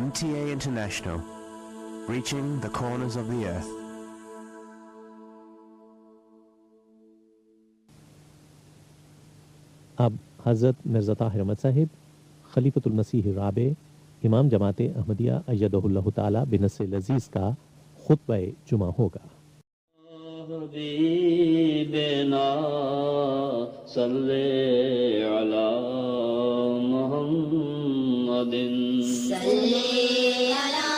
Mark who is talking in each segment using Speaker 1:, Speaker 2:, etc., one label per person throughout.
Speaker 1: MTA International, reaching the corners of the earth.
Speaker 2: اب حضرت مرزا طاہر احمد صاحب خلیفۃ المسیح الرابع امام جماعت احمدیہ ایدہ اللہ تعالی بنصر العزیز کا خطبہ جمعہ ہوگا۔
Speaker 3: حبیبنا صلی علی محمد
Speaker 4: صلی علی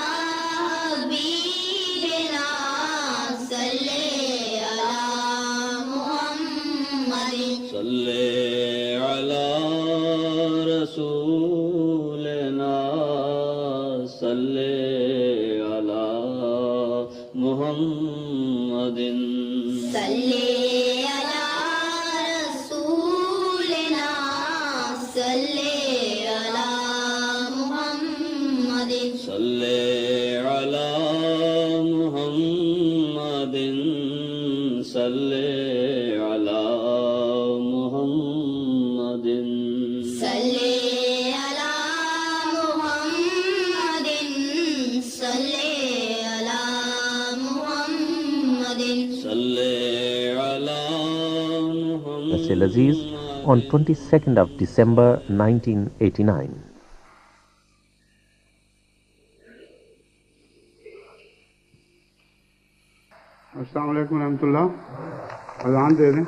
Speaker 4: حبیبنا صلی علی محمد
Speaker 3: صلی علی رسولنا صلی علی محمد
Speaker 4: صلی علی رسولنا صلی علی محمد
Speaker 3: صلی علی محمد صلی علی محمد
Speaker 4: صلی علی محمد صلی علی محمد
Speaker 3: صلی علی محمد
Speaker 2: نصر العزیز on 22nd of December 1989.
Speaker 5: السلام علیکم ورحمۃ اللہ. اذان دے دیں.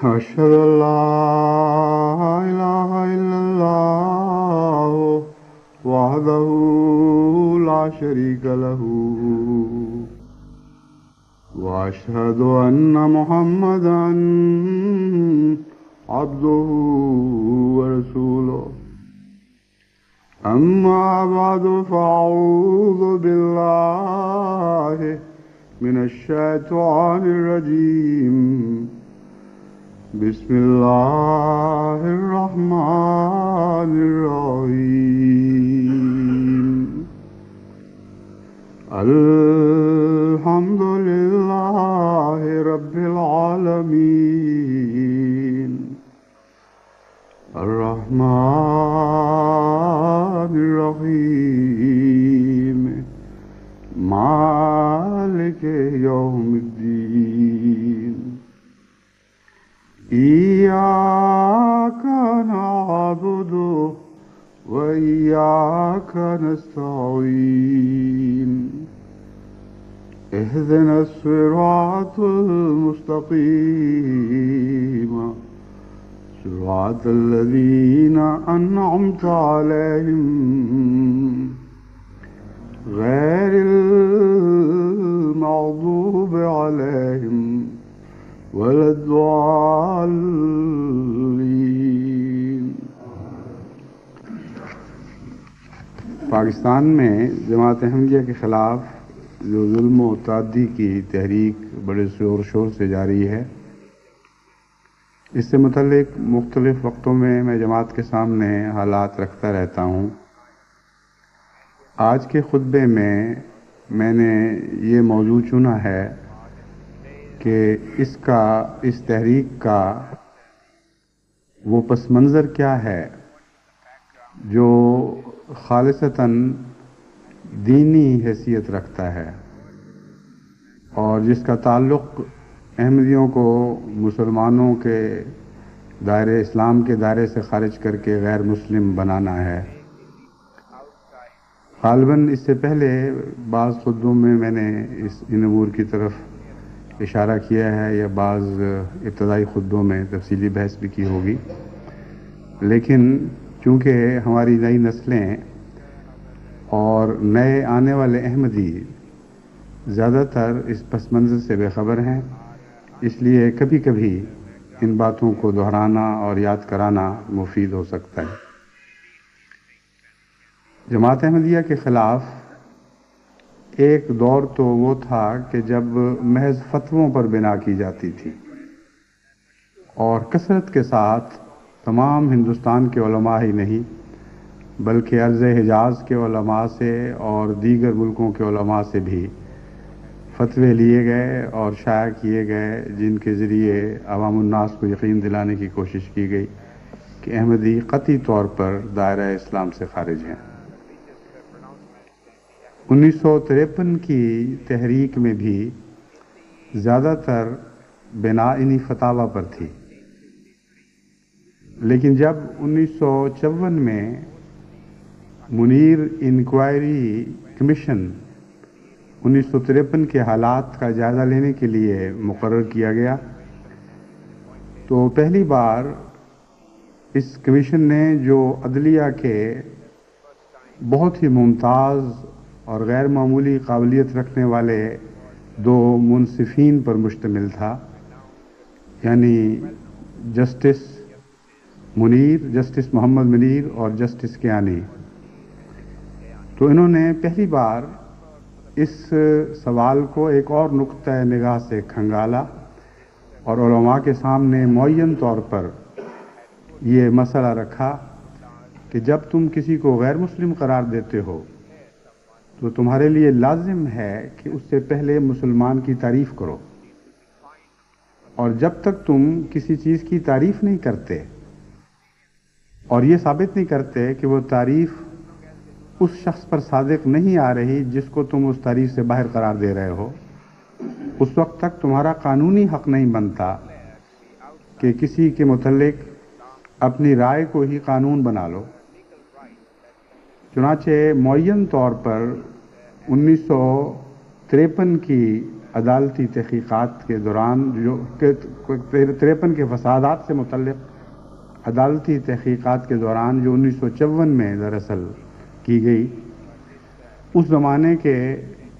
Speaker 5: أشهد أن لا إله إلا الله وحده لا شريك له وأشهد أن محمدا عبده ورسوله أما بعد فأعوذ بالله من الشيطان الرجيم بسم الله الرحمن الرحيم الحمد لله رب العالمين الرحمن الرحيم مالك يوم الدين إياك نعبد وإياك نستعين اهدنا الصراط المستقيم صراط الذين أنعمت عليهم غير المغضوب عليهم ولا الضالين. پاکستان میں جماعت احمدیہ کے خلاف جو ظلم و تعدی کی تحریک بڑے زور شور سے جاری ہے، اس سے متعلق مختلف وقتوں میں جماعت کے سامنے حالات رکھتا رہتا ہوں. آج کے خطبے میں نے یہ موضوع چنا ہے کہ اس تحریک کا وہ پس منظر کیا ہے جو خالصتاً دینی حیثیت رکھتا ہے اور جس کا تعلق احمدیوں کو مسلمانوں کے دائرے اسلام کے دائرے سے خارج کر کے غیر مسلم بنانا ہے. غالباً اس سے پہلے بعض خطبوں میں نے ان امور کی طرف اشارہ کیا ہے یا بعض ابتدائی خطبوں میں تفصیلی بحث بھی کی ہوگی، لیکن چونکہ ہماری نئی نسلیں اور نئے آنے والے احمدی زیادہ تر اس پس منظر سے بے خبر ہیں، اس لیے کبھی کبھی ان باتوں کو دہرانا اور یاد کرانا مفید ہو سکتا ہے. جماعت احمدیہ کے خلاف ایک دور تو وہ تھا کہ جب محض فتووں پر بنا کی جاتی تھی اور کثرت کے ساتھ تمام ہندوستان کے علماء ہی نہیں بلکہ ارض حجاز کے علماء سے اور دیگر ملکوں کے علماء سے بھی فتوے لیے گئے اور شائع کیے گئے، جن کے ذریعے عوام الناس کو یقین دلانے کی کوشش کی گئی کہ احمدی قطعی طور پر دائرہ اسلام سے خارج ہیں. 1953 کی تحریک میں بھی زیادہ تر بنا انہی فتاوا پر تھی، لیکن جب 1954 میں منیر انکوائری کمیشن 1953 کے حالات کا جائزہ لینے کے لیے مقرر کیا گیا تو پہلی بار اس کمیشن نے جو عدلیہ کے بہت ہی ممتاز اور غیر معمولی قابلیت رکھنے والے دو منصفین پر مشتمل تھا، یعنی جسٹس محمد منیر اور جسٹس کیانی، تو انہوں نے پہلی بار اس سوال کو ایک اور نقطہ نگاہ سے کھنگالا اور علماء کے سامنے معین طور پر یہ مسئلہ رکھا کہ جب تم کسی کو غیر مسلم قرار دیتے ہو تو تمہارے لیے لازم ہے کہ اس سے پہلے مسلمان کی تعریف کرو، اور جب تک تم کسی چیز کی تعریف نہیں کرتے اور یہ ثابت نہیں کرتے کہ وہ تعریف اس شخص پر صادق نہیں آ رہی جس کو تم اس تعریف سے باہر قرار دے رہے ہو، اس وقت تک تمہارا قانونی حق نہیں بنتا کہ کسی کے متعلق اپنی رائے کو ہی قانون بنا لو۔ چنانچہ معین طور پر 1953 کی عدالتی تحقیقات کے دوران 53 کے فسادات سے متعلق عدالتی تحقیقات کے دوران جو 1954 میں دراصل کی گئی، اس زمانے کے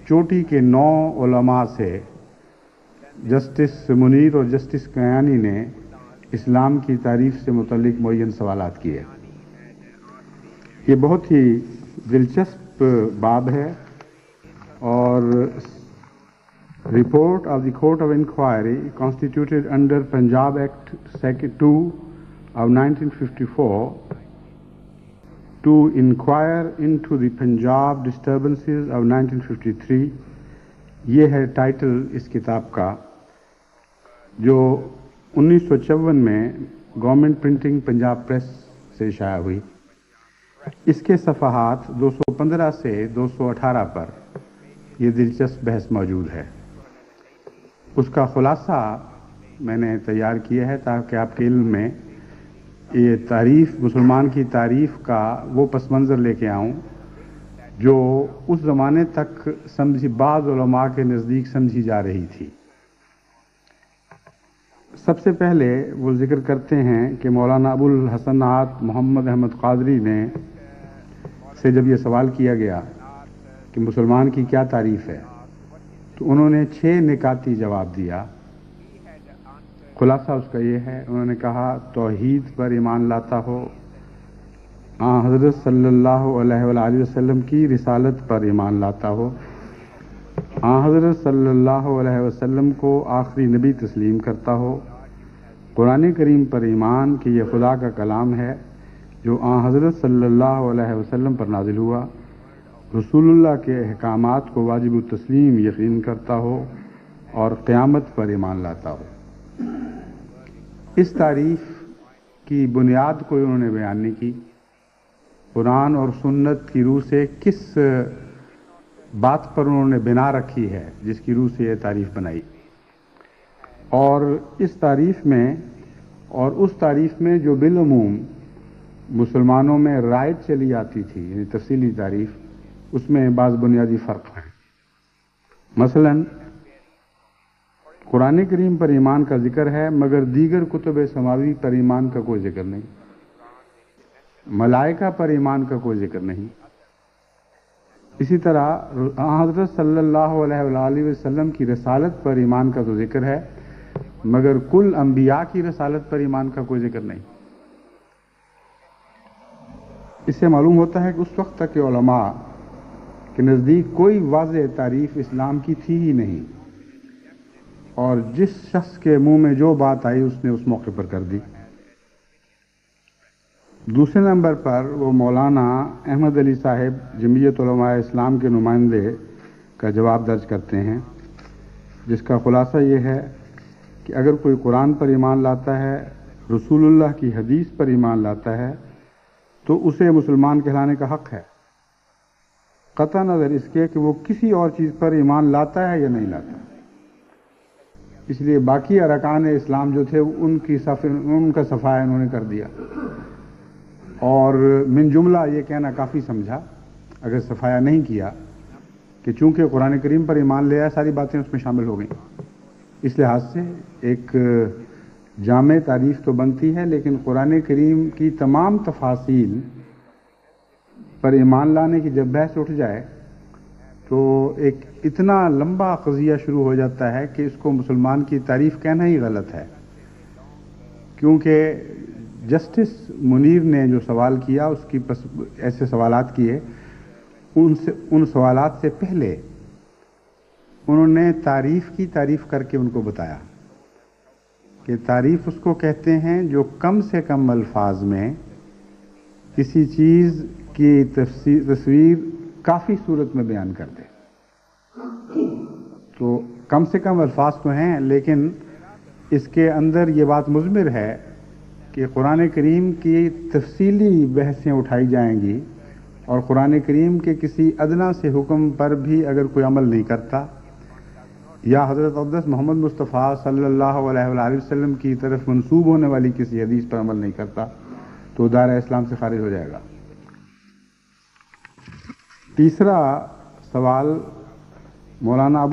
Speaker 5: چوٹی کے 9 علماء سے جسٹس منیر اور جسٹس کیانی نے اسلام کی تعریف سے متعلق معین سوالات کیے۔ یہ بہت ہی دلچسپ باب ہے، اور report of the court of inquiry constituted under Punjab Act Section 2 of 1954 to inquire into the Punjab disturbances of 1953، یہ ہے ٹائٹل اس کتاب کا، جو 1954 میں گورنمنٹ پرنٹنگ پنجاب پریس سے شائع ہوئی۔ اس کے صفحات 215 سے 218 پر یہ دلچسپ بحث موجود ہے۔ اس کا خلاصہ میں نے تیار کیا ہے تاکہ آپ کے علم میں یہ تعریف، مسلمان کی تعریف کا وہ پس منظر لے کے آؤں جو اس زمانے تک بعض علماء کے نزدیک سمجھی جا رہی تھی۔ سب سے پہلے وہ ذکر کرتے ہیں کہ مولانا ابو الحسنات محمد احمد قادری نے سے جب یہ سوال کیا گیا کہ مسلمان کی کیا تعریف ہے، تو انہوں نے 6 نکاتی جواب دیا۔ خلاصہ اس کا یہ ہے، انہوں نے کہا توحید پر ایمان لاتا ہو، حضرت صلی اللہ علیہ وآلہ وسلم کی رسالت پر ایمان لاتا ہو، حضرت صلی اللہ علیہ وسلم کو آخری نبی تسلیم کرتا ہو، قرآن کریم پر ایمان کہ یہ خدا کا کلام ہے جو حضرت صلی اللہ علیہ وسلم پر نازل ہوا، رسول اللہ کے احکامات کو واجب التسلیم یقین کرتا ہو، اور قیامت پر ایمان لاتا ہو۔ اس تعریف کی بنیاد کوئی انہوں نے بیان نہیں کی، قرآن اور سنت کی روح سے کس بات پر انہوں نے بنا رکھی ہے جس کی روح سے یہ تعریف بنائی، اور اس تعریف میں جو بالعموم مسلمانوں میں رائج چلی آتی تھی، یعنی تفصیلی تعریف، اس میں بعض بنیادی فرق ہیں۔ مثلا قرآن کریم پر ایمان کا ذکر ہے، مگر دیگر کتب سماوی پر ایمان کا کوئی ذکر نہیں، ملائکہ پر ایمان کا کوئی ذکر نہیں۔ اسی طرح حضرت صلی اللہ علیہ وآلہ وسلم کی رسالت پر ایمان کا تو ذکر ہے، مگر کل انبیاء کی رسالت پر ایمان کا کوئی ذکر نہیں۔ اس سے معلوم ہوتا ہے کہ اس وقت تک کے علماء کے نزدیک کوئی واضح تعریف اسلام کی تھی ہی نہیں، اور جس شخص کے منہ میں جو بات آئی اس نے اس موقع پر کر دی۔ دوسرے نمبر پر وہ مولانا احمد علی صاحب جمعیت علماء اسلام کے نمائندے کا جواب درج کرتے ہیں، جس کا خلاصہ یہ ہے کہ اگر کوئی قرآن پر ایمان لاتا ہے، رسول اللہ کی حدیث پر ایمان لاتا ہے، تو اسے مسلمان کہلانے کا حق ہے، قطع نظر اس کے کہ وہ کسی اور چیز پر ایمان لاتا ہے یا نہیں لاتا۔ اس لیے باقی ارکان اسلام جو تھے ان کا صفحہ انہوں نے کر دیا، اور من جملہ یہ کہنا کافی سمجھا اگر صفایا نہیں کیا کہ چونکہ قرآن کریم پر ایمان لے آیا، ساری باتیں اس میں شامل ہو گئیں۔ اس لحاظ سے ایک جامع تعریف تو بنتی ہے، لیکن قرآن کریم کی تمام تفاصیل پر ایمان لانے کی جب بحث اٹھ جائے تو ایک اتنا لمبا قضیہ شروع ہو جاتا ہے کہ اس کو مسلمان کی تعریف کہنا ہی غلط ہے، کیونکہ جسٹس منیر نے جو سوال کیا، اس کی ایسے سوالات کیے، ان سوالات سے پہلے انہوں نے تعریف کی تعریف کر کے ان کو بتایا کہ تعریف اس کو کہتے ہیں جو کم سے کم الفاظ میں کسی چیز کی تصویر کافی صورت میں بیان کر دے۔ تو کم سے کم الفاظ تو ہیں، لیکن اس کے اندر یہ بات مضمر ہے کہ قرآن کریم کی تفصیلی بحثیں اٹھائی جائیں گی اور قرآن کریم کے کسی ادنا سے حکم پر بھی اگر کوئی عمل نہیں کرتا یا حضرت اقدس محمد مصطفیٰ صلی اللہ علیہ وآلہ وسلم کی طرف منسوب ہونے والی کسی حدیث پر عمل نہیں کرتا تو دائرہ اسلام سے خارج ہو جائے گا۔ تیسرا سوال مولانا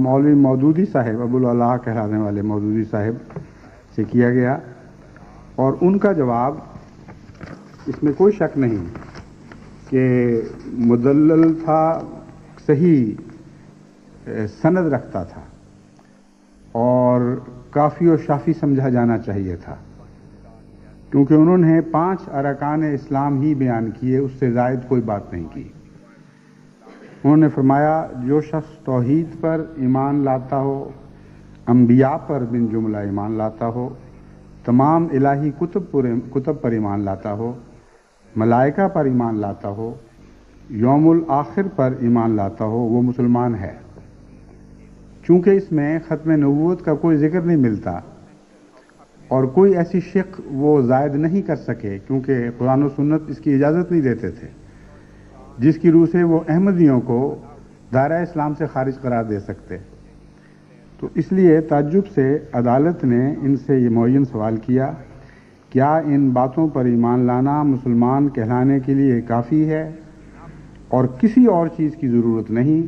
Speaker 5: مولوی مودودی صاحب، ابو العلا کہلانے والے مودودی صاحب سے کیا گیا، اور ان کا جواب اس میں کوئی شک نہیں کہ مدلل تھا، صحیح سند رکھتا تھا اور کافی و شافی سمجھا جانا چاہیے تھا، کیونکہ انہوں نے 5 ارکان اسلام ہی بیان کیے، اس سے زائد کوئی بات نہیں کی۔ انہوں نے فرمایا جو شخص توحید پر ایمان لاتا ہو، انبیاء پر بن جملہ ایمان لاتا ہو، تمام الہی کتب پر ایمان لاتا ہو، ملائکہ پر ایمان لاتا ہو، یوم الآخر پر ایمان لاتا ہو، وہ مسلمان ہے۔ چونکہ اس میں ختم نبوت کا کوئی ذکر نہیں ملتا اور کوئی ایسی شق وہ زائد نہیں کر سکے، کیونکہ قرآن و سنت اس کی اجازت نہیں دیتے تھے، جس کی روح سے وہ احمدیوں کو دائرہ اسلام سے خارج قرار دے سکتے۔ تو اس لیے تعجب سے عدالت نے ان سے یہ معین سوال کیا، کیا ان باتوں پر ایمان لانا مسلمان کہلانے کے لیے کافی ہے اور کسی اور چیز کی ضرورت نہیں،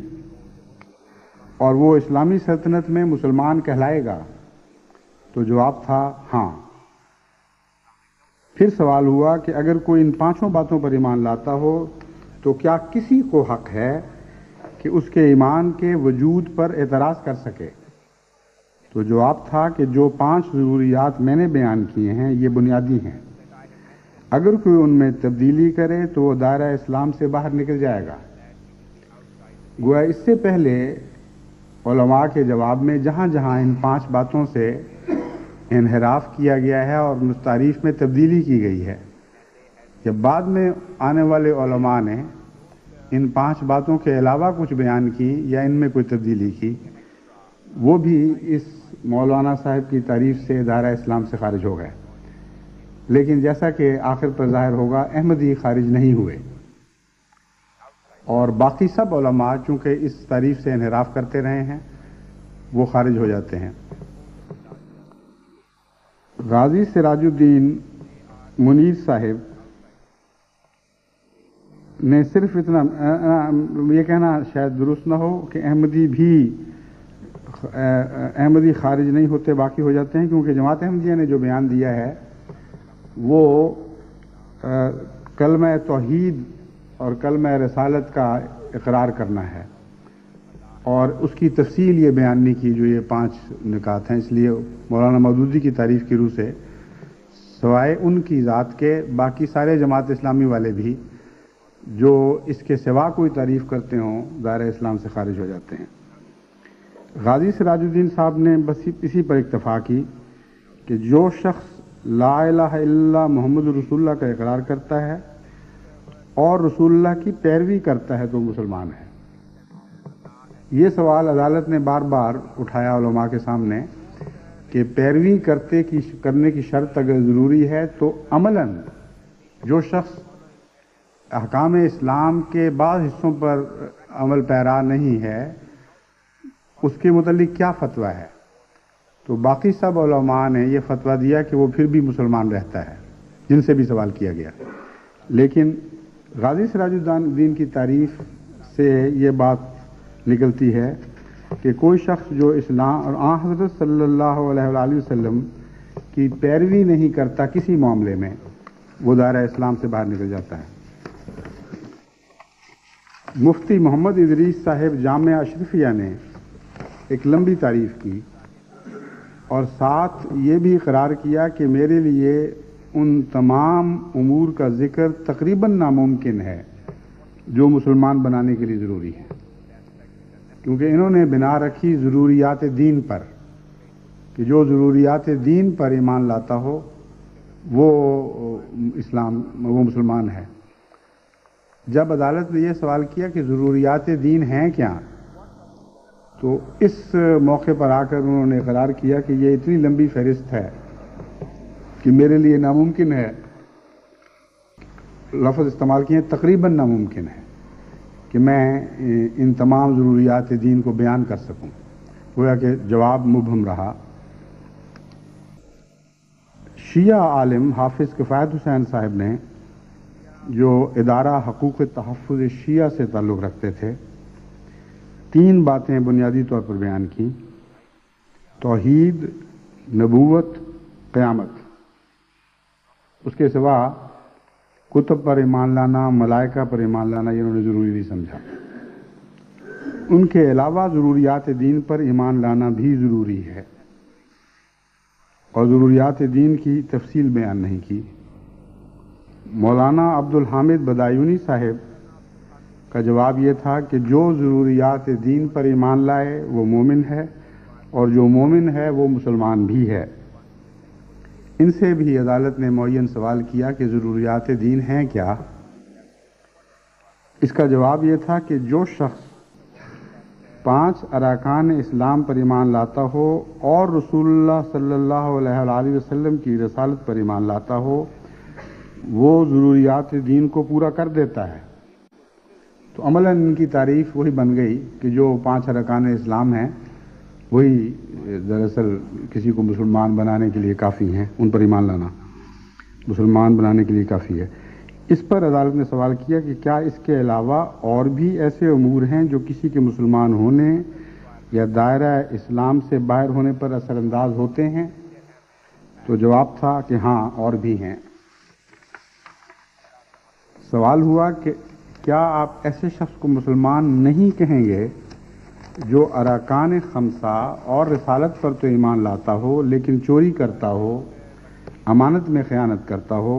Speaker 5: اور وہ اسلامی سلطنت میں مسلمان کہلائے گا؟ تو جواب تھا ہاں۔ پھر سوال ہوا کہ اگر کوئی ان 5 باتوں پر ایمان لاتا ہو تو کیا کسی کو حق ہے کہ اس کے ایمان کے وجود پر اعتراض کر سکے؟ تو جواب تھا کہ جو 5 ضروریات میں نے بیان کیے ہیں یہ بنیادی ہیں، اگر کوئی ان میں تبدیلی کرے تو وہ دائرہ اسلام سے باہر نکل جائے گا۔ گویا اس سے پہلے علماء کے جواب میں جہاں جہاں ان 5 باتوں سے انحراف کیا گیا ہے اور تعریف میں تبدیلی کی گئی ہے، جب بعد میں آنے والے علماء نے ان 5 باتوں کے علاوہ کچھ بیان کی یا ان میں کوئی تبدیلی کی، وہ بھی اس مولانا صاحب کی تعریف سے دائرہ اسلام سے خارج ہو گئے۔ لیکن جیسا کہ آخر پر ظاہر ہوگا، احمدی خارج نہیں ہوئے، اور باقی سب علماء چونکہ اس تعریف سے انحراف کرتے رہے ہیں وہ خارج ہو جاتے ہیں۔ غازی سراج الدین منیر صاحب نے صرف اتنا یہ کہنا شاید درست نہ ہو کہ احمدی خارج نہیں ہوتے، باقی ہو جاتے ہیں، کیونکہ جماعت احمدیہ نے جو بیان دیا ہے وہ کلمہ توحید اور کلمہ رسالت کا اقرار کرنا ہے، اور اس کی تفصیل یہ بیان نہیں کی جو یہ 5 نکات ہیں۔ اس لیے مولانا مودودی کی تعریف کی روح سے سوائے ان کی ذات کے باقی سارے جماعت اسلامی والے بھی جو اس کے سوا کوئی تعریف کرتے ہوں دائرہ اسلام سے خارج ہو جاتے ہیں۔ غازی سراج الدین صاحب نے بس اسی پر اکتفا کی کہ جو شخص لا الہ الا اللہ محمد رسول اللہ کا اقرار کرتا ہے اور رسول اللہ کی پیروی کرتا ہے تو مسلمان ہے۔ یہ سوال عدالت نے بار بار اٹھایا علماء کے سامنے کہ پیروی کرنے کی شرط اگر ضروری ہے تو عملاً جو شخص احکام اسلام کے بعض حصوں پر عمل پیرا نہیں ہے اس کے متعلق کیا فتویٰ ہے؟ تو باقی سب علماء نے یہ فتویٰ دیا کہ وہ پھر بھی مسلمان رہتا ہے، جن سے بھی سوال کیا گیا۔ لیکن غازی سراج الدین کی تعریف سے یہ بات نکلتی ہے کہ کوئی شخص جو اسلام اور آن حضرت صلی اللہ علیہ وآلہ وسلم کی پیروی نہیں کرتا کسی معاملے میں، وہ دائرہ اسلام سے باہر نکل جاتا ہے۔ مفتی محمد ادریس صاحب جامعہ اشرفیہ نے ایک لمبی تعریف کی اور ساتھ یہ بھی اقرار کیا کہ میرے لیے ان تمام امور کا ذکر تقریباً ناممکن ہے جو مسلمان بنانے کے لیے ضروری ہے، کیونکہ انہوں نے بنا رکھی ضروریات دین پر کہ جو ضروریات دین پر ایمان لاتا ہو وہ مسلمان ہے۔ جب عدالت نے یہ سوال کیا کہ ضروریات دین ہیں کیا، تو اس موقع پر آ کر انہوں نے اقرار کیا کہ یہ اتنی لمبی فہرست ہے کہ میرے لیے ناممکن ہے لفظ استعمال کیے ہیں تقریباً ناممکن ہے کہ میں ان تمام ضروریات دین کو بیان کر سکوں، گویا کہ جواب مبہم رہا۔ شیعہ عالم حافظ کفایت حسین صاحب نے، جو ادارہ حقوق تحفظ شیعہ سے تعلق رکھتے تھے، 3 باتیں بنیادی طور پر بیان کی: توحید، نبوت، قیامت۔ اس کے سوا کتب پر ایمان لانا، ملائکہ پر ایمان لانا یہ انہوں نے ضروری نہیں سمجھا۔ ان کے علاوہ ضروریات دین پر ایمان لانا بھی ضروری ہے، اور ضروریات دین کی تفصیل بیان نہیں کی۔ مولانا عبدالحامد بدایونی صاحب کا جواب یہ تھا کہ جو ضروریات دین پر ایمان لائے وہ مومن ہے، اور جو مومن ہے وہ مسلمان بھی ہے۔ ان سے بھی عدالت نے معین سوال کیا کہ ضروریات دین ہیں کیا؟ اس کا جواب یہ تھا کہ جو شخص 5 ارکان اسلام پر ایمان لاتا ہو اور رسول اللہ صلی اللہ علیہ وآلہ وسلم کی رسالت پر ایمان لاتا ہو، وہ ضروریات دین کو پورا کر دیتا ہے۔ تو عملاً ان کی تعریف وہی بن گئی کہ جو 5 ارکان اسلام ہیں وہی دراصل کسی کو مسلمان بنانے کے لیے کافی ہیں، ان پر ایمان لانا مسلمان بنانے کے لیے کافی ہے۔ اس پر عدالت نے سوال کیا کہ کیا اس کے علاوہ اور بھی ایسے امور ہیں جو کسی کے مسلمان ہونے یا دائرہ اسلام سے باہر ہونے پر اثر انداز ہوتے ہیں؟ تو جواب تھا کہ ہاں اور بھی ہیں۔ سوال ہوا کہ کیا آپ ایسے شخص کو مسلمان نہیں کہیں گے جو ارکان 5 اور رسالت پر تو ایمان لاتا ہو لیکن چوری کرتا ہو، امانت میں خیانت کرتا ہو،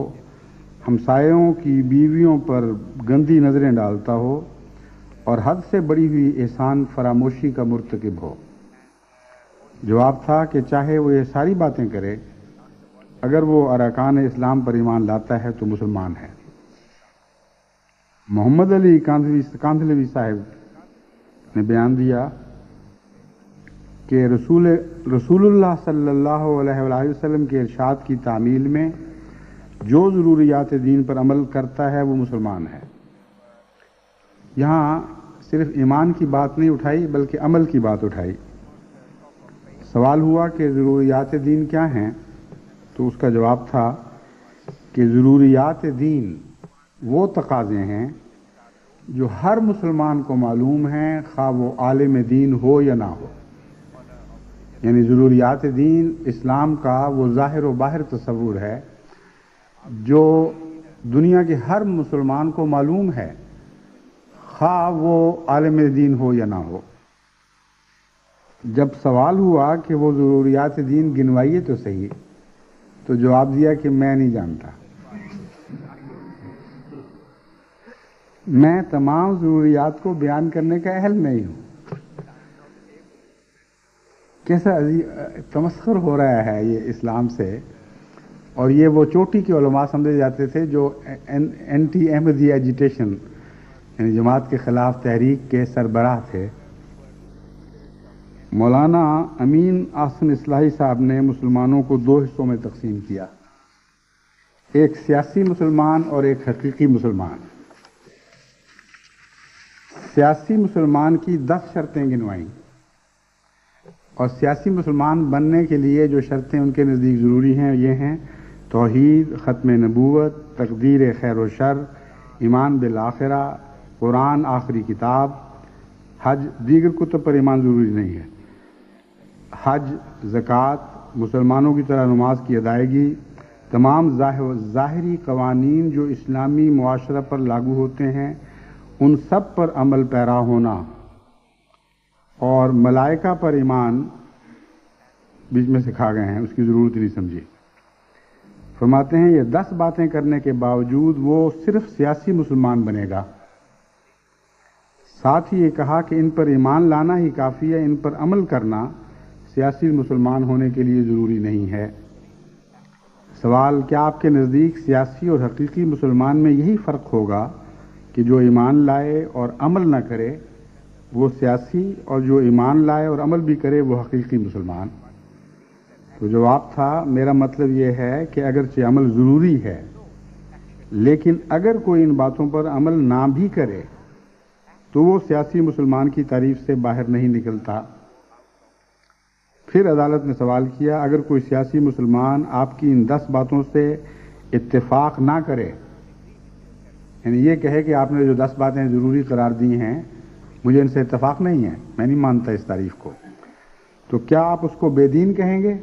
Speaker 5: ہمسایوں کی بیویوں پر گندی نظریں ڈالتا ہو اور حد سے بڑی ہوئی احسان فراموشی کا مرتکب ہو؟ جواب تھا کہ چاہے وہ یہ ساری باتیں کرے، اگر وہ ارکان اسلام پر ایمان لاتا ہے تو مسلمان ہے۔ محمد علی کاندھلوی صاحب نے بیان دیا کہ رسول اللہ صلی اللہ علیہ وآلہ وسلم کے ارشاد کی تعمیل میں جو ضروریات دین پر عمل کرتا ہے وہ مسلمان ہے۔ یہاں صرف ایمان کی بات نہیں اٹھائی بلکہ عمل کی بات اٹھائی۔ سوال ہوا کہ ضروریات دین کیا ہیں؟ تو اس کا جواب تھا کہ ضروریات دین وہ تقاضے ہیں جو ہر مسلمان کو معلوم ہیں، خواہ وہ عالم دین ہو یا نہ ہو۔ یعنی ضروریات دین اسلام کا وہ ظاہر و باہر تصور ہے جو دنیا کے ہر مسلمان کو معلوم ہے، خواہ وہ عالم دین ہو یا نہ ہو۔ جب سوال ہوا کہ وہ ضروریات دین گنوائیے تو صحیح، تو جواب دیا کہ میں نہیں جانتا، میں تمام ضروریات کو بیان کرنے کا اہل نہیں ہوں۔ کیسا تمسخر ہو رہا ہے یہ اسلام سے، اور یہ وہ چوٹی کے علماء سمجھے جاتے تھے جو اینٹی احمدی ایجیٹیشن یعنی جماعت کے خلاف تحریک کے سربراہ تھے۔ مولانا امین احسن اصلاحی صاحب نے مسلمانوں کو 2 حصوں میں تقسیم کیا، ایک سیاسی مسلمان اور ایک حقیقی مسلمان۔ سیاسی مسلمان کی 10 شرطیں گنوائیں، اور سیاسی مسلمان بننے کے لیے جو شرطیں ان کے نزدیک ضروری ہیں یہ ہیں: توحید، ختم نبوت، تقدیر خیر و شر، ایمان بالآخرہ، قرآن آخری کتاب، حج۔ دیگر کتب پر ایمان ضروری نہیں ہے۔ حج، زکوٰۃ، مسلمانوں کی طرح نماز کی ادائیگی، تمام ظاہری قوانین جو اسلامی معاشرہ پر لاگو ہوتے ہیں ان سب پر عمل پیرا ہونا، اور ملائکہ پر ایمان بیچ میں سے کھا گئے ہیں، اس کی ضرورت نہیں سمجھی۔ فرماتے ہیں یہ 10 باتیں کرنے کے باوجود وہ صرف سیاسی مسلمان بنے گا۔ ساتھ ہی یہ کہا کہ ان پر ایمان لانا ہی کافی ہے، ان پر عمل کرنا سیاسی مسلمان ہونے کے لیے ضروری نہیں ہے۔ سوال: کیا آپ کے نزدیک سیاسی اور حقیقی مسلمان میں یہی فرق ہوگا کہ جو ایمان لائے اور عمل نہ کرے وہ سیاسی، اور جو ایمان لائے اور عمل بھی کرے وہ حقیقی مسلمان؟ تو جواب تھا میرا مطلب یہ ہے کہ اگرچہ عمل ضروری ہے لیکن اگر کوئی ان باتوں پر عمل نہ بھی کرے تو وہ سیاسی مسلمان کی تعریف سے باہر نہیں نکلتا۔ پھر عدالت نے سوال کیا، اگر کوئی سیاسی مسلمان آپ کی ان 10 باتوں سے اتفاق نہ کرے، یعنی یہ کہے کہ آپ نے جو 10 باتیں ضروری قرار دی ہیں مجھے ان سے اتفاق نہیں ہے، میں نہیں مانتا اس تعریف کو، تو کیا آپ اس کو بے دین کہیں گے؟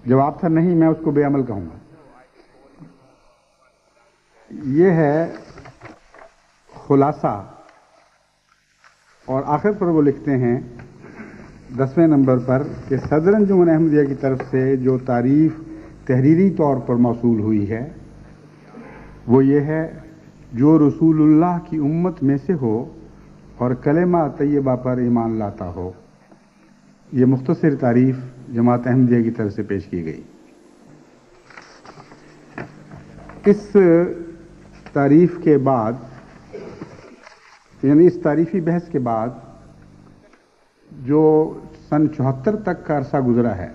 Speaker 5: جواب تھا نہیں، میں اس کو بے عمل کہوں گا۔ یہ ہے خلاصہ، اور آخر پر وہ لکھتے ہیں 10ویں نمبر پر کہ صدر انجمن احمدیہ کی طرف سے جو تعریف تحریری طور پر موصول ہوئی ہے وہ یہ ہے، جو رسول اللہ کی امت میں سے ہو اور کلمہ طیبہ پر ایمان لاتا ہو۔ یہ مختصر تعریف جماعت احمدیہ کی طرف سے پیش کی گئی۔ اس تعریف کے بعد، یعنی اس تعریفی بحث کے بعد جو سن 74 تک کا عرصہ گزرا ہے،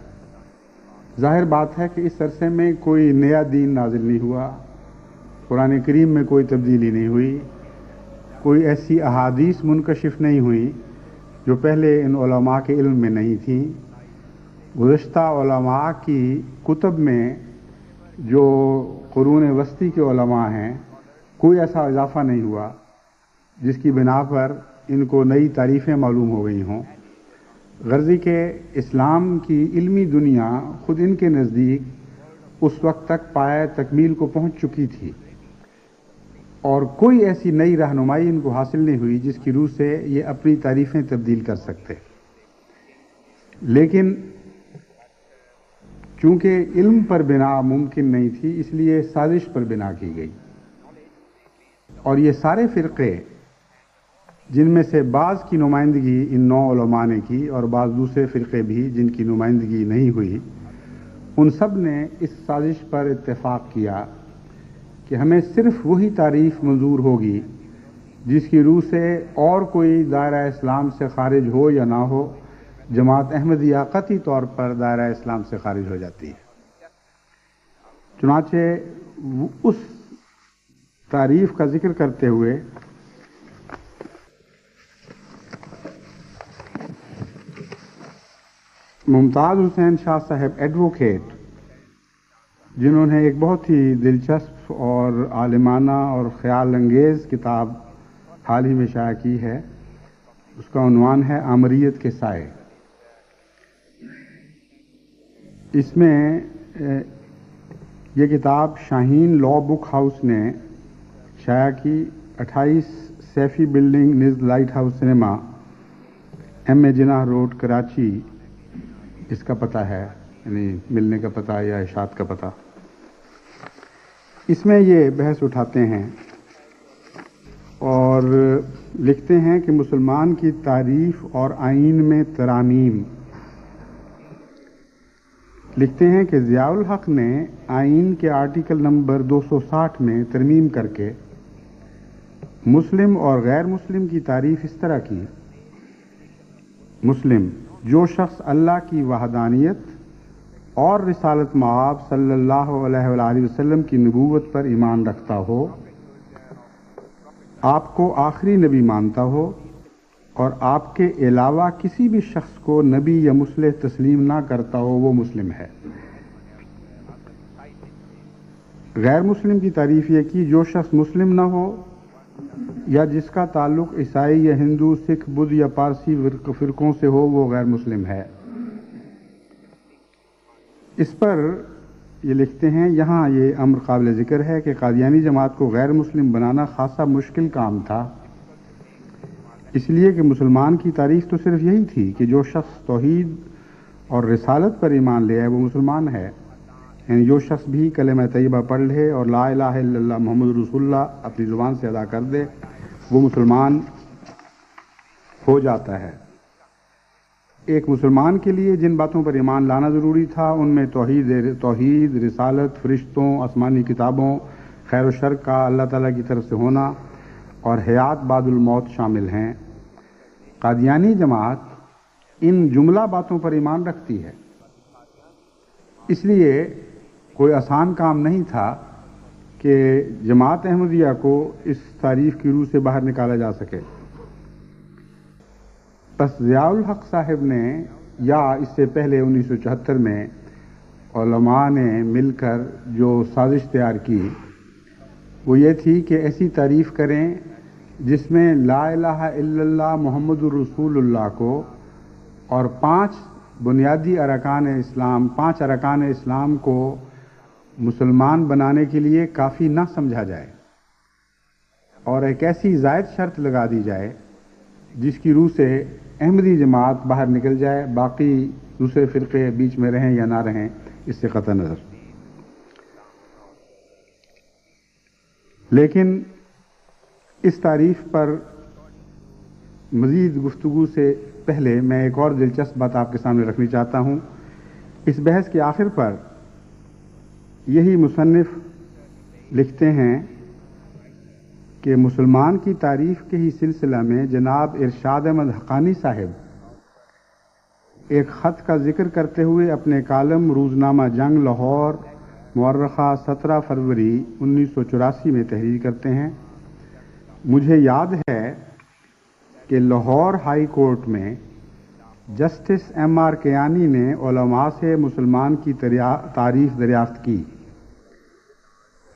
Speaker 5: ظاہر بات ہے کہ اس عرصے میں کوئی نیا دین نازل نہیں ہوا، قرآن کریم میں کوئی تبدیلی نہیں ہوئی، کوئی ایسی احادیث منکشف نہیں ہوئی جو پہلے ان علماء کے علم میں نہیں تھیں۔ گزشتہ علماء کی کتب میں جو قرون وسطی کے علماء ہیں کوئی ایسا اضافہ نہیں ہوا جس کی بنا پر ان کو نئی تعریفیں معلوم ہو گئی ہوں۔ غرضی کہ اسلام کی علمی دنیا خود ان کے نزدیک اس وقت تک پایہ تکمیل کو پہنچ چکی تھی، اور کوئی ایسی نئی رہنمائی ان کو حاصل نہیں ہوئی جس کی روح سے یہ اپنی تعریفیں تبدیل کر سکتے۔ لیکن چونکہ علم پر بنا ممکن نہیں تھی، اس لیے سازش پر بنا کی گئی، اور یہ سارے فرقے جن میں سے بعض کی نمائندگی ان 9 علماء نے کی اور بعض دوسرے فرقے بھی جن کی نمائندگی نہیں ہوئی، ان سب نے اس سازش پر اتفاق کیا کہ ہمیں صرف وہی تعریف منظور ہوگی جس کی روح سے اور کوئی دائرہ اسلام سے خارج ہو یا نہ ہو، جماعت احمدیہ قطعی طور پر دائرہ اسلام سے خارج ہو جاتی ہے۔ چنانچہ اس تعریف کا ذکر کرتے ہوئے ممتاز حسین شاہ صاحب ایڈوکیٹ، جنہوں نے ایک بہت ہی دلچسپ اور عالمانہ اور خیال انگیز کتاب حال ہی میں شائع کی ہے، اس کا عنوان ہے آمریت کے سائے۔ اس میں یہ کتاب شاہین لا بک ہاؤس نے شائع کی، 28 سیفی بلڈنگ نزد lighthouse cinema, M A Jinnah road Karachi اس کا پتہ ہے، یعنی ملنے کا پتہ یا اشاعت کا پتہ۔ اس میں یہ بحث اٹھاتے ہیں اور لکھتے ہیں کہ مسلمان کی تعریف اور آئین میں ترامیم۔ لکھتے ہیں کہ ضیاء الحق نے آئین کے آرٹیکل نمبر 260 میں ترمیم کر کے مسلم اور غیر مسلم کی تعریف اس طرح کی: مسلم، جو شخص اللہ کی وحدانیت اور رسالت مآب صلی اللہ علیہ وآلہ وسلم کی نبوت پر ایمان رکھتا ہو، آپ کو آخری نبی مانتا ہو اور آپ کے علاوہ کسی بھی شخص کو نبی یا مصلح تسلیم نہ کرتا ہو، وہ مسلم ہے۔ غیر مسلم کی تعریف یہ کی: جو شخص مسلم نہ ہو یا جس کا تعلق عیسائی یا ہندو، سکھ، بدھ یا پارسی فرقوں سے ہو، وہ غیر مسلم ہے۔ اس پر یہ لکھتے ہیں، یہاں یہ امر قابل ذکر ہے کہ قادیانی جماعت کو غیر مسلم بنانا خاصا مشکل کام تھا، اس لیے کہ مسلمان کی تعریف تو صرف یہی تھی کہ جو شخص توحید اور رسالت پر ایمان لے آئے وہ مسلمان ہے، یعنی جو شخص بھی کلمہ طیبہ پڑھ لے اور لا الہ الا اللہ محمد رسول اللہ اپنی زبان سے ادا کر دے وہ مسلمان ہو جاتا ہے۔ ایک مسلمان کے لیے جن باتوں پر ایمان لانا ضروری تھا ان میں توحید، رسالت، فرشتوں، آسمانی کتابوں، خیر و شر کا اللہ تعالیٰ کی طرف سے ہونا اور حیات بعد الموت شامل ہیں۔ قادیانی جماعت ان جملہ باتوں پر ایمان رکھتی ہے، اس لیے کوئی آسان کام نہیں تھا کہ جماعت احمدیہ کو اس تعریف کی روح سے باہر نکالا جا سکے۔ بس ضیاء الحق صاحب نے یا اس سے پہلے 1974 میں علماء نے مل کر جو سازش تیار کی وہ یہ تھی کہ ایسی تعریف کریں جس میں لا الہ الا اللہ محمد الرسول اللہ کو اور 5 بنیادی ارکان اسلام 5 ارکان اسلام کو مسلمان بنانے کے لیے کافی نہ سمجھا جائے، اور ایک ایسی زائد شرط لگا دی جائے جس کی روح سے احمدی جماعت باہر نکل جائے، باقی دوسرے فرقے بیچ میں رہیں یا نہ رہیں اس سے قطع نظر۔ لیکن اس تعریف پر مزید گفتگو سے پہلے میں ایک اور دلچسپ بات آپ کے سامنے رکھنی چاہتا ہوں۔ اس بحث کے آخر پر یہی مصنف لکھتے ہیں کہ مسلمان کی تعریف کے ہی سلسلہ میں جناب ارشاد احمد حقانی صاحب ایک خط کا ذکر کرتے ہوئے اپنے کالم روزنامہ جنگ لاہور مورخہ 17 فروری 1984 میں تحریر کرتے ہیں۔ مجھے یاد ہے کہ لاہور ہائی کورٹ میں جسٹس ایم آر کیانی نے علماء سے مسلمان کی تعریف دریافت کی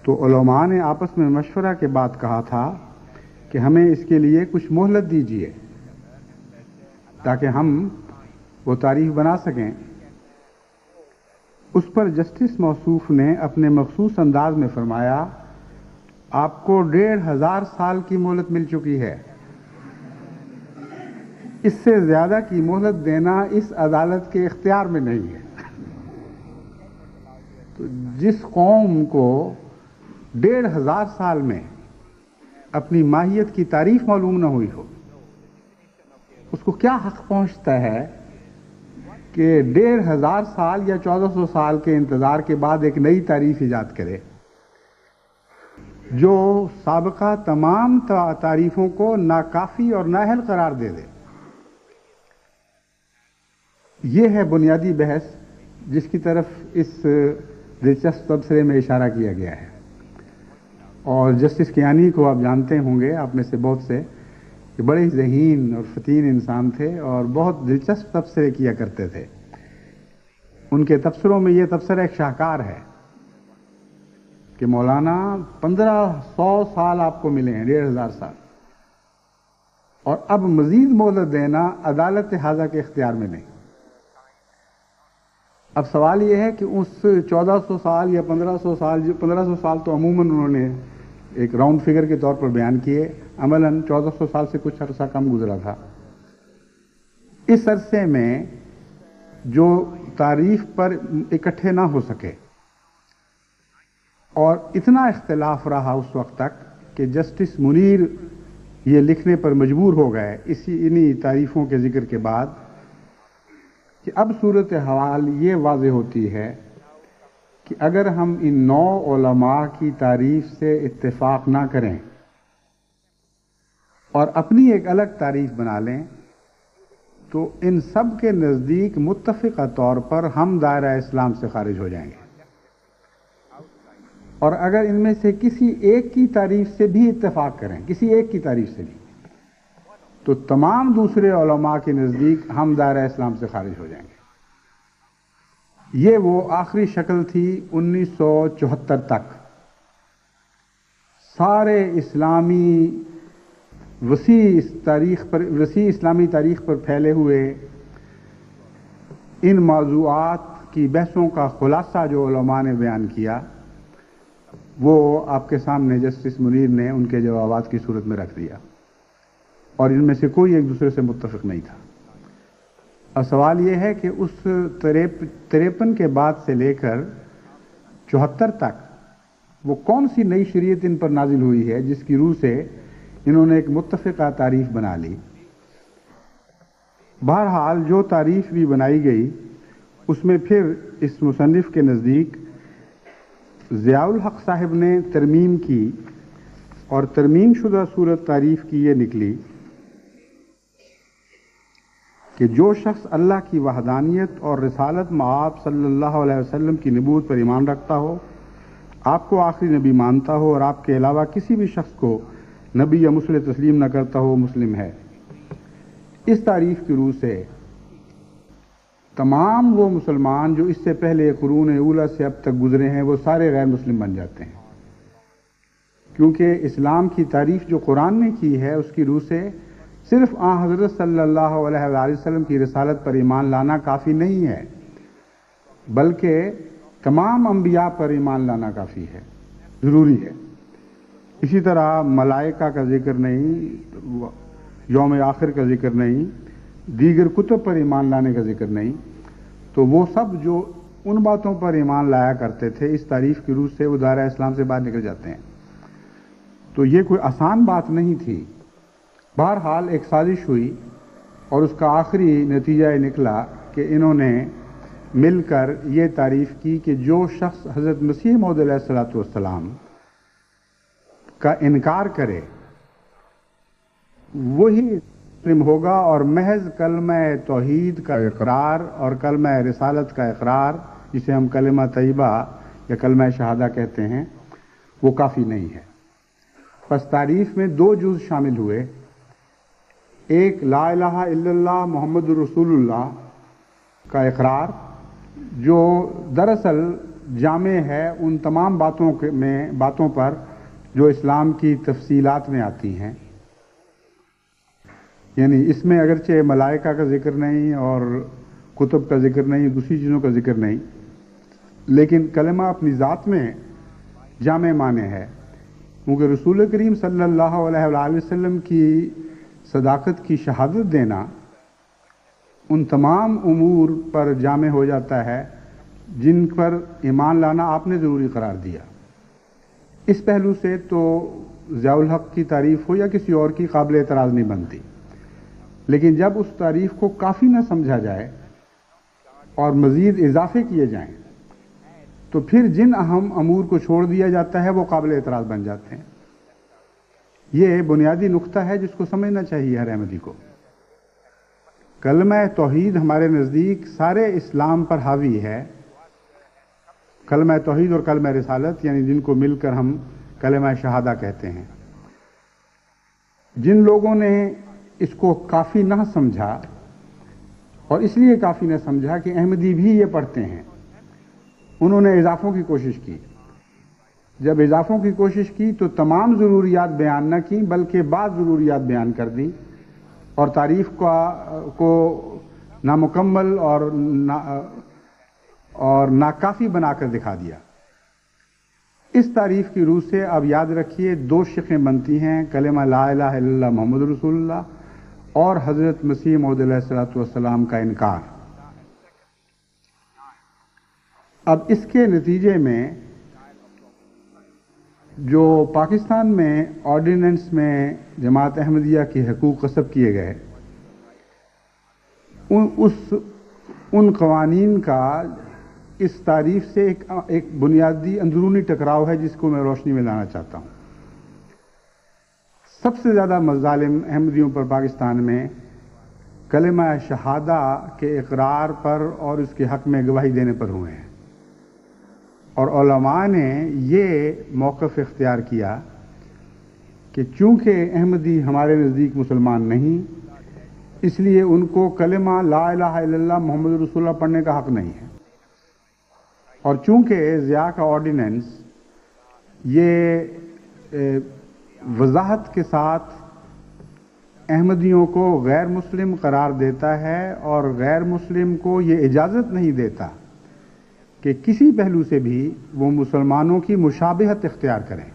Speaker 5: تو علماء نے آپس میں مشورہ کے بعد کہا تھا کہ ہمیں اس کے لیے کچھ مہلت دیجیے تاکہ ہم وہ تعریف بنا سکیں۔ اس پر جسٹس موصوف نے اپنے مخصوص انداز میں فرمایا، آپ کو 1500 سال کی مہلت مل چکی ہے، اس سے زیادہ کی مہلت دینا اس عدالت کے اختیار میں نہیں ہے۔ تو جس قوم کو 1500 سال میں اپنی ماہیت کی تعریف معلوم نہ ہوئی ہو، اس کو کیا حق پہنچتا ہے کہ 1500 سال یا 1400 سال کے انتظار کے بعد ایک نئی تعریف ایجاد کرے جو سابقہ تمام تعریفوں کو ناکافی اور نااہل قرار دے دے۔ یہ ہے بنیادی بحث جس کی طرف اس دلچسپ تبصرے میں اشارہ کیا گیا ہے، اور جسٹس کیانی کو آپ جانتے ہوں گے، آپ میں سے بہت سے، کہ بڑے ذہین اور فتین انسان تھے اور بہت دلچسپ تبصرے کیا کرتے تھے۔ ان کے تبصروں میں یہ تبصرہ ایک شاہکار ہے کہ مولانا 1500 سال آپ کو ملے ہیں، 1500 سال، اور اب مزید مہلت دینا عدالت حاضہ کے اختیار میں نہیں۔ اب سوال یہ ہے کہ اس 1400 سال یا 1500 سال تو عموماً انہوں نے ایک راؤنڈ فگر کے طور پر بیان کیے، عملاً 1400 سال سے کچھ عرصہ کم گزرا تھا۔ اس عرصے میں جو تعریف پر اکٹھے نہ ہو سکے اور اتنا اختلاف رہا اس وقت تک کہ جسٹس منیر یہ لکھنے پر مجبور ہو گئے انہی تعریفوں کے ذکر کے بعد کہ اب صورتحال یہ واضح ہوتی ہے کہ اگر ہم ان 9 علماء کی تعریف سے اتفاق نہ کریں اور اپنی ایک الگ تعریف بنا لیں تو ان سب کے نزدیک متفقہ طور پر ہم دائرہ اسلام سے خارج ہو جائیں گے، اور اگر ان میں سے کسی ایک کی تعریف سے بھی اتفاق کریں، کسی ایک کی تعریف سے بھی، تو تمام دوسرے علماء کے نزدیک ہم دائرہ اسلام سے خارج ہو جائیں گے۔ یہ وہ آخری شکل تھی 1974 تک۔ سارے اسلامی وسیع اسلامی تاریخ پر پھیلے ہوئے ان موضوعات کی بحثوں کا خلاصہ جو علماء نے بیان کیا وہ آپ کے سامنے جسٹس منیر نے ان کے جوابات کی صورت میں رکھ دیا، اور ان میں سے کوئی ایک دوسرے سے متفق نہیں تھا۔ اور سوال یہ ہے کہ اس 53 کے بعد سے لے کر 74 تک وہ کون سی نئی شریعت ان پر نازل ہوئی ہے جس کی روح سے انہوں نے ایک متفقہ تعریف بنا لی۔ بہرحال جو تعریف بھی بنائی گئی اس میں پھر اس مصنف کے نزدیک ضیاء الحق صاحب نے ترمیم کی، اور ترمیم شدہ صورت تعریف کی یہ نکلی کہ جو شخص اللہ کی وحدانیت اور رسالت مآب صلی اللہ علیہ وسلم کی نبوت پر ایمان رکھتا ہو، آپ کو آخری نبی مانتا ہو اور آپ کے علاوہ کسی بھی شخص کو نبی یا مرسل تسلیم نہ کرتا ہو مسلم ہے۔ اس تعریف کی روح سے تمام وہ مسلمان جو اس سے پہلے قرون اولیٰ سے اب تک گزرے ہیں وہ سارے غیر مسلم بن جاتے ہیں، کیونکہ اسلام کی تعریف جو قرآن نے کی ہے اس کی روح سے صرف حضرت صلی اللہ علیہ وآلہ وسلم کی رسالت پر ایمان لانا کافی نہیں ہے، بلکہ تمام انبیاء پر ایمان لانا کافی ہے، ضروری ہے۔ اسی طرح ملائکہ کا ذکر نہیں، یوم آخر کا ذکر نہیں، دیگر کتب پر ایمان لانے کا ذکر نہیں، تو وہ سب جو ان باتوں پر ایمان لایا کرتے تھے اس تعریف کی روح سے وہ دائرہ اسلام سے باہر نکل جاتے ہیں۔ تو یہ کوئی آسان بات نہیں تھی۔ بہرحال ایک سازش ہوئی اور اس کا آخری نتیجہ یہ نکلا کہ انہوں نے مل کر یہ تعریف کی کہ جو شخص حضرت مسیح موعود علیہ الصلوۃ والسلام کا انکار کرے وہی مسلم ہوگا، اور محض کلمہ توحید کا اقرار اور کلمہ رسالت کا اقرار، جسے ہم کلمہ طیبہ یا کلمہ شہادہ کہتے ہیں، وہ کافی نہیں ہے۔ پس تعریف میں دو جز شامل ہوئے، ایک لا الہ الا اللہ محمد رسول اللہ کا اقرار جو دراصل جامع ہے ان تمام باتوں پر جو اسلام کی تفصیلات میں آتی ہیں، یعنی اس میں اگرچہ ملائکہ کا ذکر نہیں اور کتب کا ذکر نہیں، دوسری چیزوں کا ذکر نہیں، لیکن کلمہ اپنی ذات میں جامع معنی ہے، کیونکہ رسول کریم صلی اللہ علیہ وآلہ وسلم کی صداقت کی شہادت دینا ان تمام امور پر جامع ہو جاتا ہے جن پر ایمان لانا آپ نے ضروری قرار دیا۔ اس پہلو سے تو ضیاء الحق کی تعریف ہو یا کسی اور کی قابل اعتراض نہیں بنتی، لیکن جب اس تعریف کو کافی نہ سمجھا جائے اور مزید اضافے کیے جائیں تو پھر جن اہم امور کو چھوڑ دیا جاتا ہے وہ قابل اعتراض بن جاتے ہیں۔ یہ بنیادی نقطہ ہے جس کو سمجھنا چاہیے ہر احمدی کو۔ کلمہ توحید ہمارے نزدیک سارے اسلام پر حاوی ہے، کلمہ توحید اور کلمہ رسالت، یعنی جن کو مل کر ہم کلمہ شہادہ کہتے ہیں۔ جن لوگوں نے اس کو کافی نہ سمجھا، اور اس لیے کافی نہ سمجھا کہ احمدی بھی یہ پڑھتے ہیں، انہوں نے اضافوں کی کوشش کی۔ جب اضافوں کی کوشش کی تو تمام ضروریات بیان نہ کی بلکہ بعض ضروریات بیان کر دی، اور تعریف کو نامکمل اور ناکافی بنا کر دکھا دیا۔ اس تعریف کی روح سے اب یاد رکھیے دو شقیں بنتی ہیں، کلمہ لا الہ الا اللہ محمد رسول اللہ اور حضرت مسیح موعود علیہ الصلوۃ والسلام کا انکار۔ اب اس کے نتیجے میں جو پاکستان میں آرڈیننس میں جماعت احمدیہ کے حقوق غصب کیے گئے، ان قوانین کا اس تعریف سے ایک بنیادی اندرونی ٹکراؤ ہے جس کو میں روشنی میں لانا چاہتا ہوں۔ سب سے زیادہ مظالم احمدیوں پر پاکستان میں کلمہ شہادہ کے اقرار پر اور اس کے حق میں گواہی دینے پر ہوئے ہیں، اور علماء نے یہ موقف اختیار کیا کہ چونکہ احمدی ہمارے نزدیک مسلمان نہیں، اس لیے ان کو کلمہ لا الہ الا اللہ محمد رسول اللہ پڑھنے کا حق نہیں ہے، اور چونکہ ضیاء کا آرڈیننس یہ وضاحت کے ساتھ احمدیوں کو غیر مسلم قرار دیتا ہے اور غیر مسلم کو یہ اجازت نہیں دیتا کہ کسی پہلو سے بھی وہ مسلمانوں کی مشابہت اختیار کریں،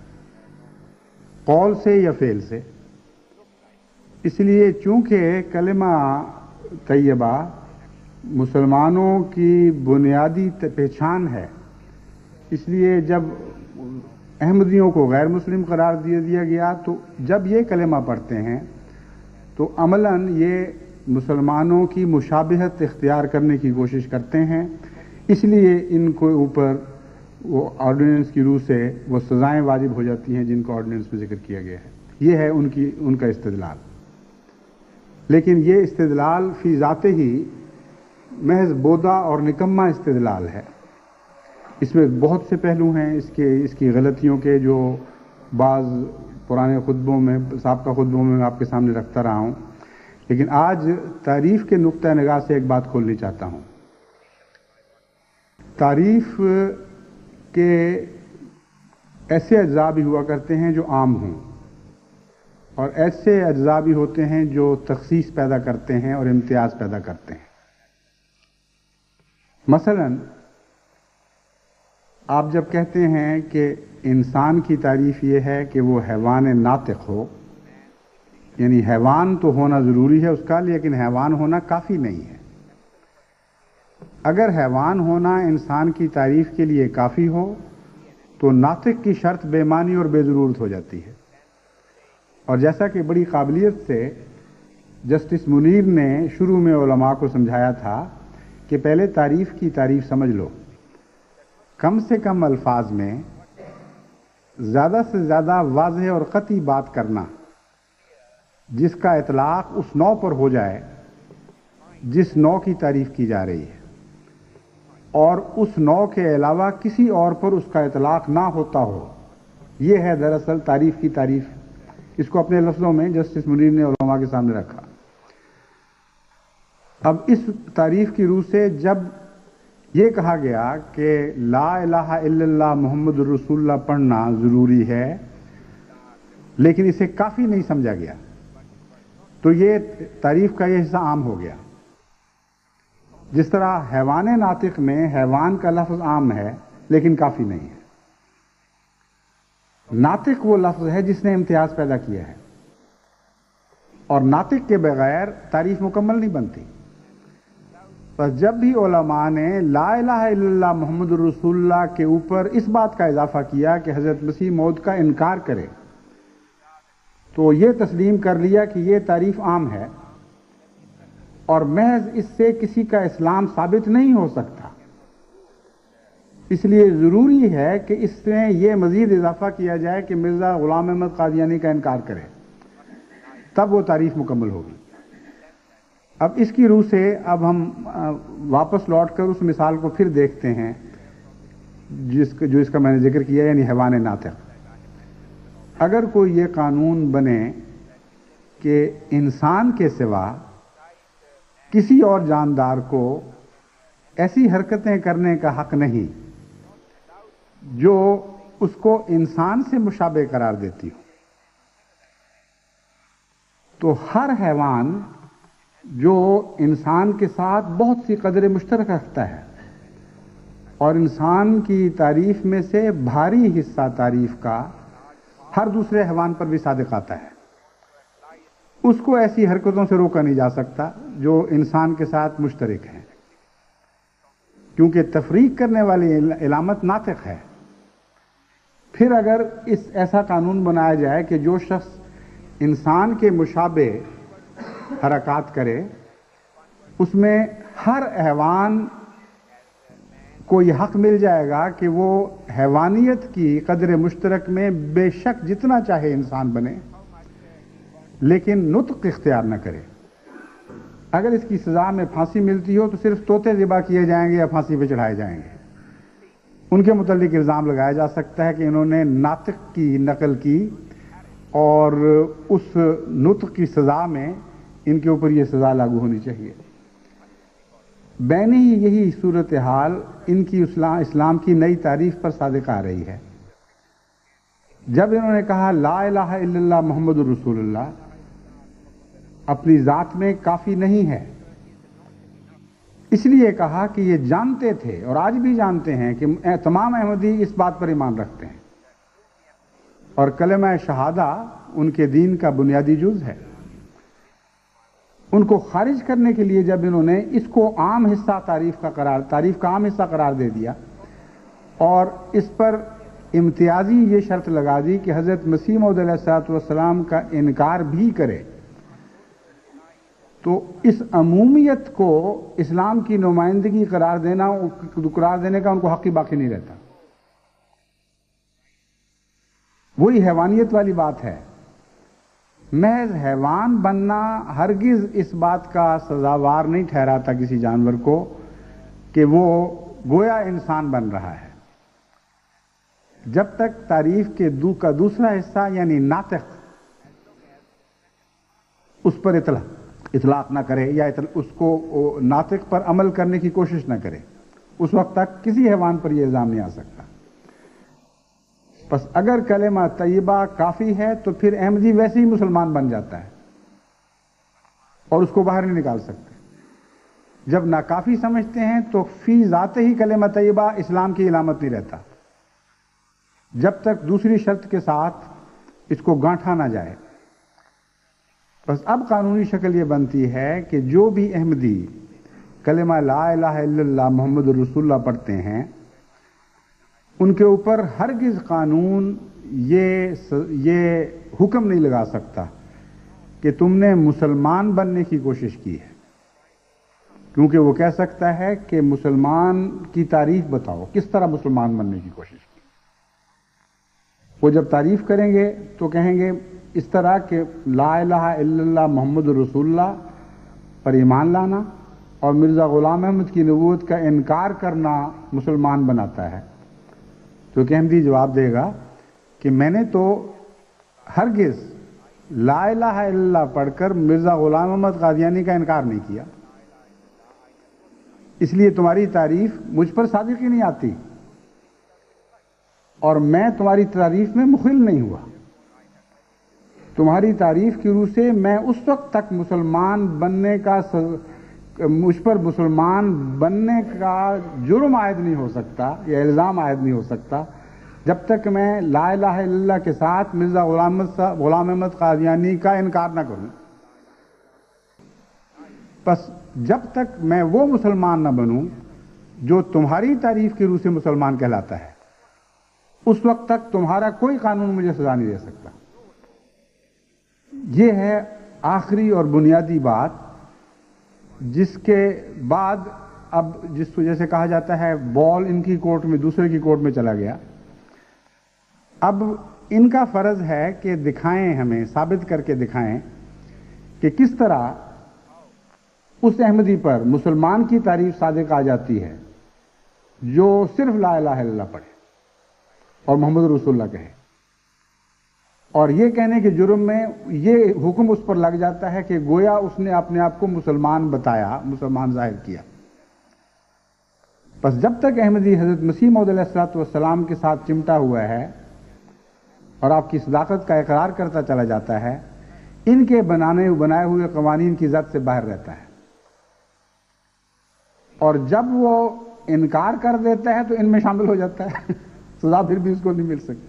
Speaker 5: قول سے یا فعل سے، اس لیے چونکہ کلمہ طیبہ مسلمانوں کی بنیادی پہچان ہے، اس لیے جب احمدیوں کو غیر مسلم قرار دیا گیا تو جب یہ کلمہ پڑھتے ہیں تو عملاً یہ مسلمانوں کی مشابہت اختیار کرنے کی کوشش کرتے ہیں، اس لیے ان کو اوپر وہ آرڈیننس کی روح سے وہ سزائیں واجب ہو جاتی ہیں جن کو آرڈیننس میں ذکر کیا گیا ہے۔ یہ ہے ان کا استدلال، لیکن یہ استدلال فی ذاتے ہی محض بودہ اور نکما استدلال ہے، اس میں بہت سے پہلو ہیں اس کی غلطیوں کے، جو بعض پرانے خطبوں میں، سابقہ خطبوں میں آپ کے سامنے رکھتا رہا ہوں، لیکن آج تعریف کے نقطہ نگاہ سے ایک بات کھولنی چاہتا ہوں۔ تعریف کے ایسے اجزاء بھی ہوا کرتے ہیں جو عام ہوں، اور ایسے اجزاء بھی ہوتے ہیں جو تخصیص پیدا کرتے ہیں اور امتیاز پیدا کرتے ہیں۔ مثلا آپ جب کہتے ہیں کہ انسان کی تعریف یہ ہے کہ وہ حیوان ناطق ہو، یعنی حیوان تو ہونا ضروری ہے اس کا، لیکن حیوان ہونا کافی نہیں ہے۔ اگر حیوان ہونا انسان کی تعریف کے لیے کافی ہو تو ناطق کی شرط بے معنی اور بے ضرورت ہو جاتی ہے۔ اور جیسا کہ بڑی قابلیت سے جسٹس منیر نے شروع میں علماء کو سمجھایا تھا کہ پہلے تعریف کی تعریف سمجھ لو، کم سے کم الفاظ میں زیادہ سے زیادہ واضح اور قطعی بات کرنا، جس کا اطلاق اس نوع پر ہو جائے جس نوع کی تعریف کی جا رہی ہے، اور اس نوع کے علاوہ کسی اور پر اس کا اطلاق نہ ہوتا ہو، یہ ہے دراصل تعریف کی تعریف۔ اس کو اپنے لفظوں میں جسٹس منیر نے علماء کے سامنے رکھا۔ اب اس تعریف کی روح سے جب یہ کہا گیا کہ لا الہ الا اللہ محمد الرسول اللہ پڑھنا ضروری ہے، لیکن اسے کافی نہیں سمجھا گیا، تو یہ تعریف کا یہ حصہ عام ہو گیا۔ جس طرح حیوان ناطق میں حیوان کا لفظ عام ہے لیکن کافی نہیں ہے۔ ناطق وہ لفظ ہے جس نے امتیاز پیدا کیا ہے، اور ناطق کے بغیر تعریف مکمل نہیں بنتی۔ بس جب بھی علماء نے لا الہ الا اللہ محمد الرسول اللہ کے اوپر اس بات کا اضافہ کیا کہ حضرت مسیح موعود کا انکار کرے، تو یہ تسلیم کر لیا کہ یہ تعریف عام ہے، اور محض اس سے کسی کا اسلام ثابت نہیں ہو سکتا۔ اس لیے ضروری ہے کہ اس میں یہ مزید اضافہ کیا جائے کہ مرزا غلام احمد قادیانی کا انکار کرے، تب وہ تعریف مکمل ہوگی۔ اب اس کی روح سے اب ہم واپس لوٹ کر اس مثال کو پھر دیکھتے ہیں جو اس کا میں نے ذکر کیا، یعنی حیوان ناطق۔ اگر کوئی یہ قانون بنے کہ انسان کے سوا کسی اور جاندار کو ایسی حرکتیں کرنے کا حق نہیں جو اس کو انسان سے مشابہ قرار دیتی ہو، تو ہر حیوان جو انسان کے ساتھ بہت سی قدر مشترک رکھتا ہے اور انسان کی تعریف میں سے بھاری حصہ تعریف کا ہر دوسرے حیوان پر بھی صادق آتا ہے، اس کو ایسی حرکتوں سے روکا نہیں جا سکتا جو انسان کے ساتھ مشترک ہیں، کیونکہ تفریق کرنے والی علامت ناطق ہے۔ پھر اگر ایسا قانون بنایا جائے کہ جو شخص انسان کے مشابہ حرکات کرے، اس میں ہر حیوان کو یہ حق مل جائے گا کہ وہ حیوانیت کی قدر مشترک میں بے شک جتنا چاہے انسان بنے، لیکن نطق اختیار نہ کرے۔ اگر اس کی سزا میں پھانسی ملتی ہو تو صرف طوطے ذبح کیے جائیں گے یا پھانسی پہ چڑھائے جائیں گے۔ ان کے متعلق الزام لگایا جا سکتا ہے کہ انہوں نے ناطق کی نقل کی، اور اس نطق کی سزا میں ان کے اوپر یہ سزا لاگو ہونی چاہیے۔ بین ہی یہی صورتحال ان کی اسلام کی نئی تعریف پر صادق آ رہی ہے۔ جب انہوں نے کہا لا الہ الا اللہ محمد الرسول اللہ اپنی ذات میں کافی نہیں ہے، اس لیے کہا کہ یہ جانتے تھے اور آج بھی جانتے ہیں کہ تمام احمدی اس بات پر ایمان رکھتے ہیں، اور کلمہ شہادہ ان کے دین کا بنیادی جز ہے۔ ان کو خارج کرنے کے لیے جب انہوں نے اس کو عام حصہ تعریف کا عام حصہ قرار دے دیا، اور اس پر امتیازی یہ شرط لگا دی کہ حضرت مسیح موعود علیہ الصلوۃ والسلام کا انکار بھی کرے، تو اس عمومیت کو اسلام کی نمائندگی قرار دینے کا ان کو حق ہی باقی نہیں رہتا۔ وہی حیوانیت والی بات ہے۔ محض حیوان بننا ہرگز اس بات کا سزاوار نہیں ٹھہراتا کسی جانور کو کہ وہ گویا انسان بن رہا ہے۔ جب تک تعریف کے کا دوسرا حصہ یعنی ناطق اس پر اطلاق نہ کرے یا اس کو ناطق پر عمل کرنے کی کوشش نہ کرے، اس وقت تک کسی حیوان پر یہ الزام نہیں آ سکتا۔ بس اگر کلمہ طیبہ کافی ہے تو پھر احمدی ویسے ہی مسلمان بن جاتا ہے اور اس کو باہر نہیں نکال سکتے۔ جب ناکافی سمجھتے ہیں تو فی ذات ہی کلمہ طیبہ اسلام کی علامت نہیں رہتا، جب تک دوسری شرط کے ساتھ اس کو گانٹھا نہ جائے۔ بس اب قانونی شکل یہ بنتی ہے کہ جو بھی احمدی کلمہ لا الہ الا اللہ محمد رسول اللہ پڑھتے ہیں، ان کے اوپر ہرگز قانون یہ حکم نہیں لگا سکتا کہ تم نے مسلمان بننے کی کوشش کی ہے، کیونکہ وہ کہہ سکتا ہے کہ مسلمان کی تعریف بتاؤ، کس طرح مسلمان بننے کی کوشش کی۔ وہ جب تعریف کریں گے تو کہیں گے اس طرح کہ لا الہ الا اللہ محمد رسول اللہ پر ایمان لانا اور مرزا غلام احمد کی نبوت کا انکار کرنا مسلمان بناتا ہے۔ تو کہ احمدی جواب دے گا کہ میں نے تو ہرگز لا الہ الا اللہ پڑھ کر مرزا غلام احمد قادیانی کا انکار نہیں کیا، اس لیے تمہاری تعریف مجھ پر صادق ہی نہیں آتی اور میں تمہاری تعریف میں مخل نہیں ہوا۔ تمہاری تعریف کی روح سے میں اس وقت تک مسلمان بننے کا مجھ پر مسلمان بننے کا جرم عائد نہیں ہو سکتا یا الزام عائد نہیں ہو سکتا جب تک میں لا الہ الا اللہ کے ساتھ مرزا غلام احمد قادیانی کا انکار نہ کروں۔ بس جب تک میں وہ مسلمان نہ بنوں جو تمہاری تعریف کی روح سے مسلمان کہلاتا ہے، اس وقت تک تمہارا کوئی قانون مجھے سزا نہیں دے سکتا۔ یہ ہے آخری اور بنیادی بات، جس کے بعد اب جس کو جیسے کہا جاتا ہے بال ان کی کورٹ میں دوسرے کی کورٹ میں چلا گیا، اب ان کا فرض ہے کہ دکھائیں، ہمیں ثابت کر کے دکھائیں کہ کس طرح اس احمدی پر مسلمان کی تعریف صادق آ جاتی ہے جو صرف لا الہ الا اللہ پڑھے اور محمد رسول اللہ کہے، اور یہ کہنے کے جرم میں یہ حکم اس پر لگ جاتا ہے کہ گویا اس نے اپنے آپ کو مسلمان بتایا، مسلمان ظاہر کیا۔ بس جب تک احمدی حضرت مسیح موعود علیہ السلام کے ساتھ چمٹا ہوا ہے اور آپ کی صداقت کا اقرار کرتا چلا جاتا ہے، ان کے بنائے ہوئے قوانین کی ذات سے باہر رہتا ہے، اور جب وہ انکار کر دیتا ہے تو ان میں شامل ہو جاتا ہے، سزا پھر بھی اس کو نہیں مل سکتی۔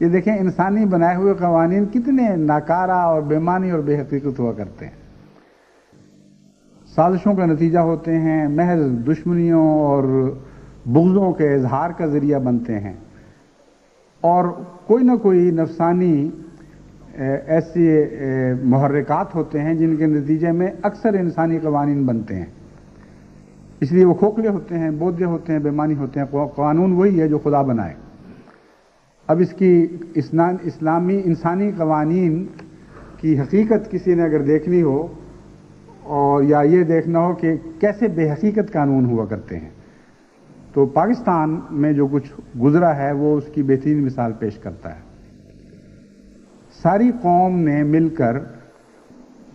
Speaker 5: یہ دیکھیں انسانی بنائے ہوئے قوانین کتنے ناکارہ اور بے معنی اور بے حقیقت ہوا کرتے ہیں، سازشوں کا نتیجہ ہوتے ہیں، محض دشمنیوں اور بغضوں کے اظہار کا ذریعہ بنتے ہیں، اور کوئی نہ کوئی نفسانی ایسے محرکات ہوتے ہیں جن کے نتیجے میں اکثر انسانی قوانین بنتے ہیں، اس لیے وہ کھوکھلے ہوتے ہیں، بودھے ہوتے ہیں، بے معنی ہوتے ہیں۔ قانون وہی ہے جو خدا بنائے۔ اب اس کی اسلامی انسانی قوانین کی حقیقت کسی نے اگر دیکھنی ہو اور یا یہ دیکھنا ہو کہ کیسے بے حقیقت قانون ہوا کرتے ہیں، تو پاکستان میں جو کچھ گزرا ہے وہ اس کی بہترین مثال پیش کرتا ہے۔ ساری قوم نے مل کر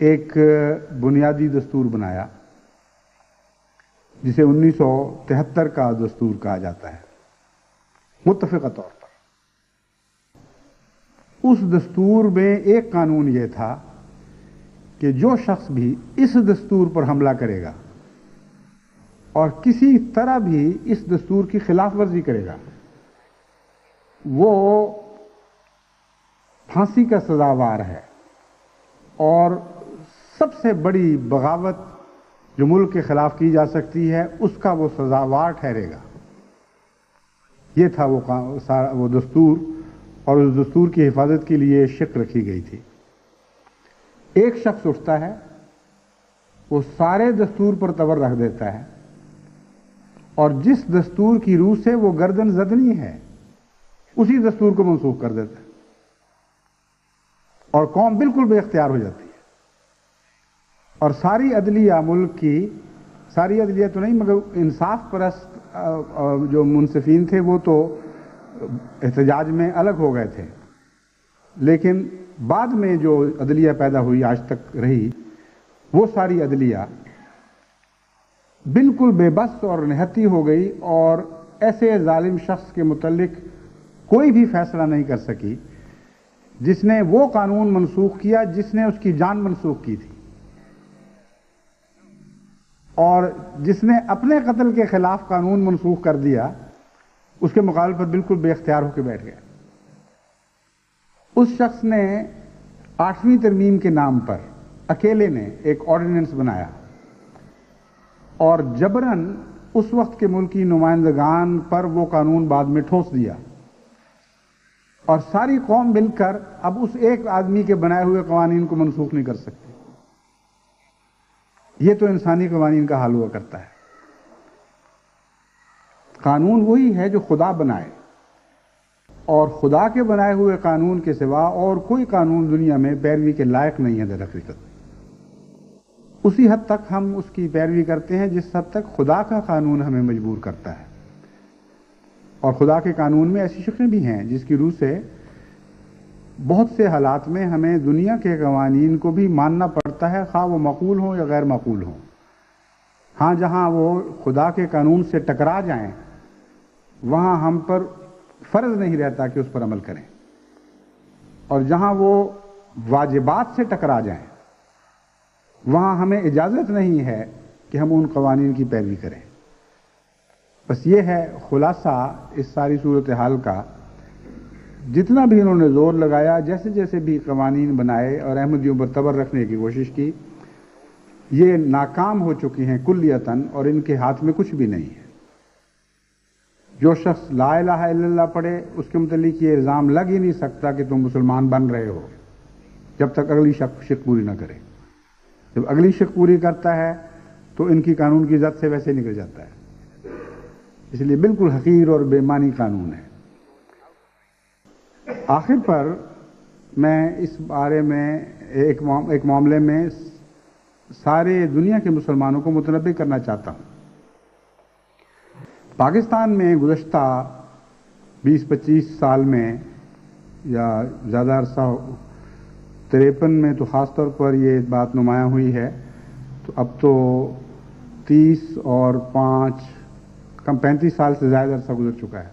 Speaker 5: ایک بنیادی دستور بنایا جسے 1973 کا دستور کہا جاتا ہے، متفقہ طور پر۔ اس دستور میں ایک قانون یہ تھا کہ جو شخص بھی اس دستور پر حملہ کرے گا اور کسی طرح بھی اس دستور کی خلاف ورزی کرے گا، وہ پھانسی کا سزاوار ہے، اور سب سے بڑی بغاوت جو ملک کے خلاف کی جا سکتی ہے اس کا وہ سزاوار ٹھہرے گا۔ یہ تھا وہ دستور، اور اس دستور کی حفاظت کے لیے شک رکھی گئی تھی۔ ایک شخص اٹھتا ہے، وہ سارے دستور پر تبر رکھ دیتا ہے، اور جس دستور کی روح سے وہ گردن زدنی ہے اسی دستور کو منسوخ کر دیتا ہے، اور قوم بالکل بے اختیار ہو جاتی ہے۔ اور ساری عدلیہ ملک کی، ساری عدلیہ تو نہیں مگر انصاف پرست جو منصفین تھے وہ تو احتجاج میں الگ ہو گئے تھے، لیکن بعد میں جو عدلیہ پیدا ہوئی آج تک رہی، وہ ساری عدلیہ بالکل بے بس اور نہتی ہو گئی، اور ایسے ظالم شخص کے متعلق کوئی بھی فیصلہ نہیں کر سکی جس نے وہ قانون منسوخ کیا جس نے اس کی جان منسوخ کی تھی، اور جس نے اپنے قتل کے خلاف قانون منسوخ کر دیا اس کے مقابلے پر بالکل بے اختیار ہو کے بیٹھ گیا۔ اس شخص نے 8ویں ترمیم کے نام پر اکیلے نے ایک آرڈیننس بنایا اور جبراً اس وقت کے ملکی نمائندگان پر وہ قانون بعد میں ٹھونس دیا، اور ساری قوم مل کر اب اس ایک آدمی کے بنائے ہوئے قوانین کو منسوخ نہیں کر سکتی۔ یہ تو انسانی قوانین کا حال ہوا کرتا ہے۔ قانون وہی ہے جو خدا بنائے، اور خدا کے بنائے ہوئے قانون کے سوا اور کوئی قانون دنیا میں پیروی کے لائق نہیں ہے در حقیقت۔ اسی حد تک ہم اس کی پیروی کرتے ہیں جس حد تک خدا کا قانون ہمیں مجبور کرتا ہے، اور خدا کے قانون میں ایسی شکلیں بھی ہیں جس کی روح سے بہت سے حالات میں ہمیں دنیا کے قوانین کو بھی ماننا پڑتا ہے، خواہ وہ معقول ہوں یا غیر معقول ہوں۔ ہاں، جہاں وہ خدا کے قانون سے ٹکرا جائیں وہاں ہم پر فرض نہیں رہتا کہ اس پر عمل کریں، اور جہاں وہ واجبات سے ٹکرا جائیں وہاں ہمیں اجازت نہیں ہے کہ ہم ان قوانین کی پیروی کریں۔ بس یہ ہے خلاصہ اس ساری صورتحال کا۔ جتنا بھی انہوں نے زور لگایا، جیسے جیسے بھی قوانین بنائے اور احمدیوں پر تبر رکھنے کی کوشش کی، یہ ناکام ہو چکی ہیں کلیتاً، اور ان کے ہاتھ میں کچھ بھی نہیں ہے۔ جو شخص لا الہ الا اللہ پڑھے اس کے متعلق یہ الزام لگ ہی نہیں سکتا کہ تم مسلمان بن رہے ہو جب تک اگلی شق پوری نہ کرے۔ جب اگلی شق پوری کرتا ہے تو ان کی قانون کی ذات سے ویسے نکل جاتا ہے۔ اس لیے بالکل حقیر اور بے معنی قانون ہے۔ آخر پر میں اس بارے میں ایک معاملے میں سارے دنیا کے مسلمانوں کو متنبہ کرنا چاہتا ہوں۔ پاکستان میں گزشتہ 20-25 سال میں یا زیادہ عرصہ 53 میں تو خاص طور پر یہ بات نمایاں ہوئی ہے، تو اب تو 30 اور 35 سال سے زیادہ عرصہ گزر چکا ہے۔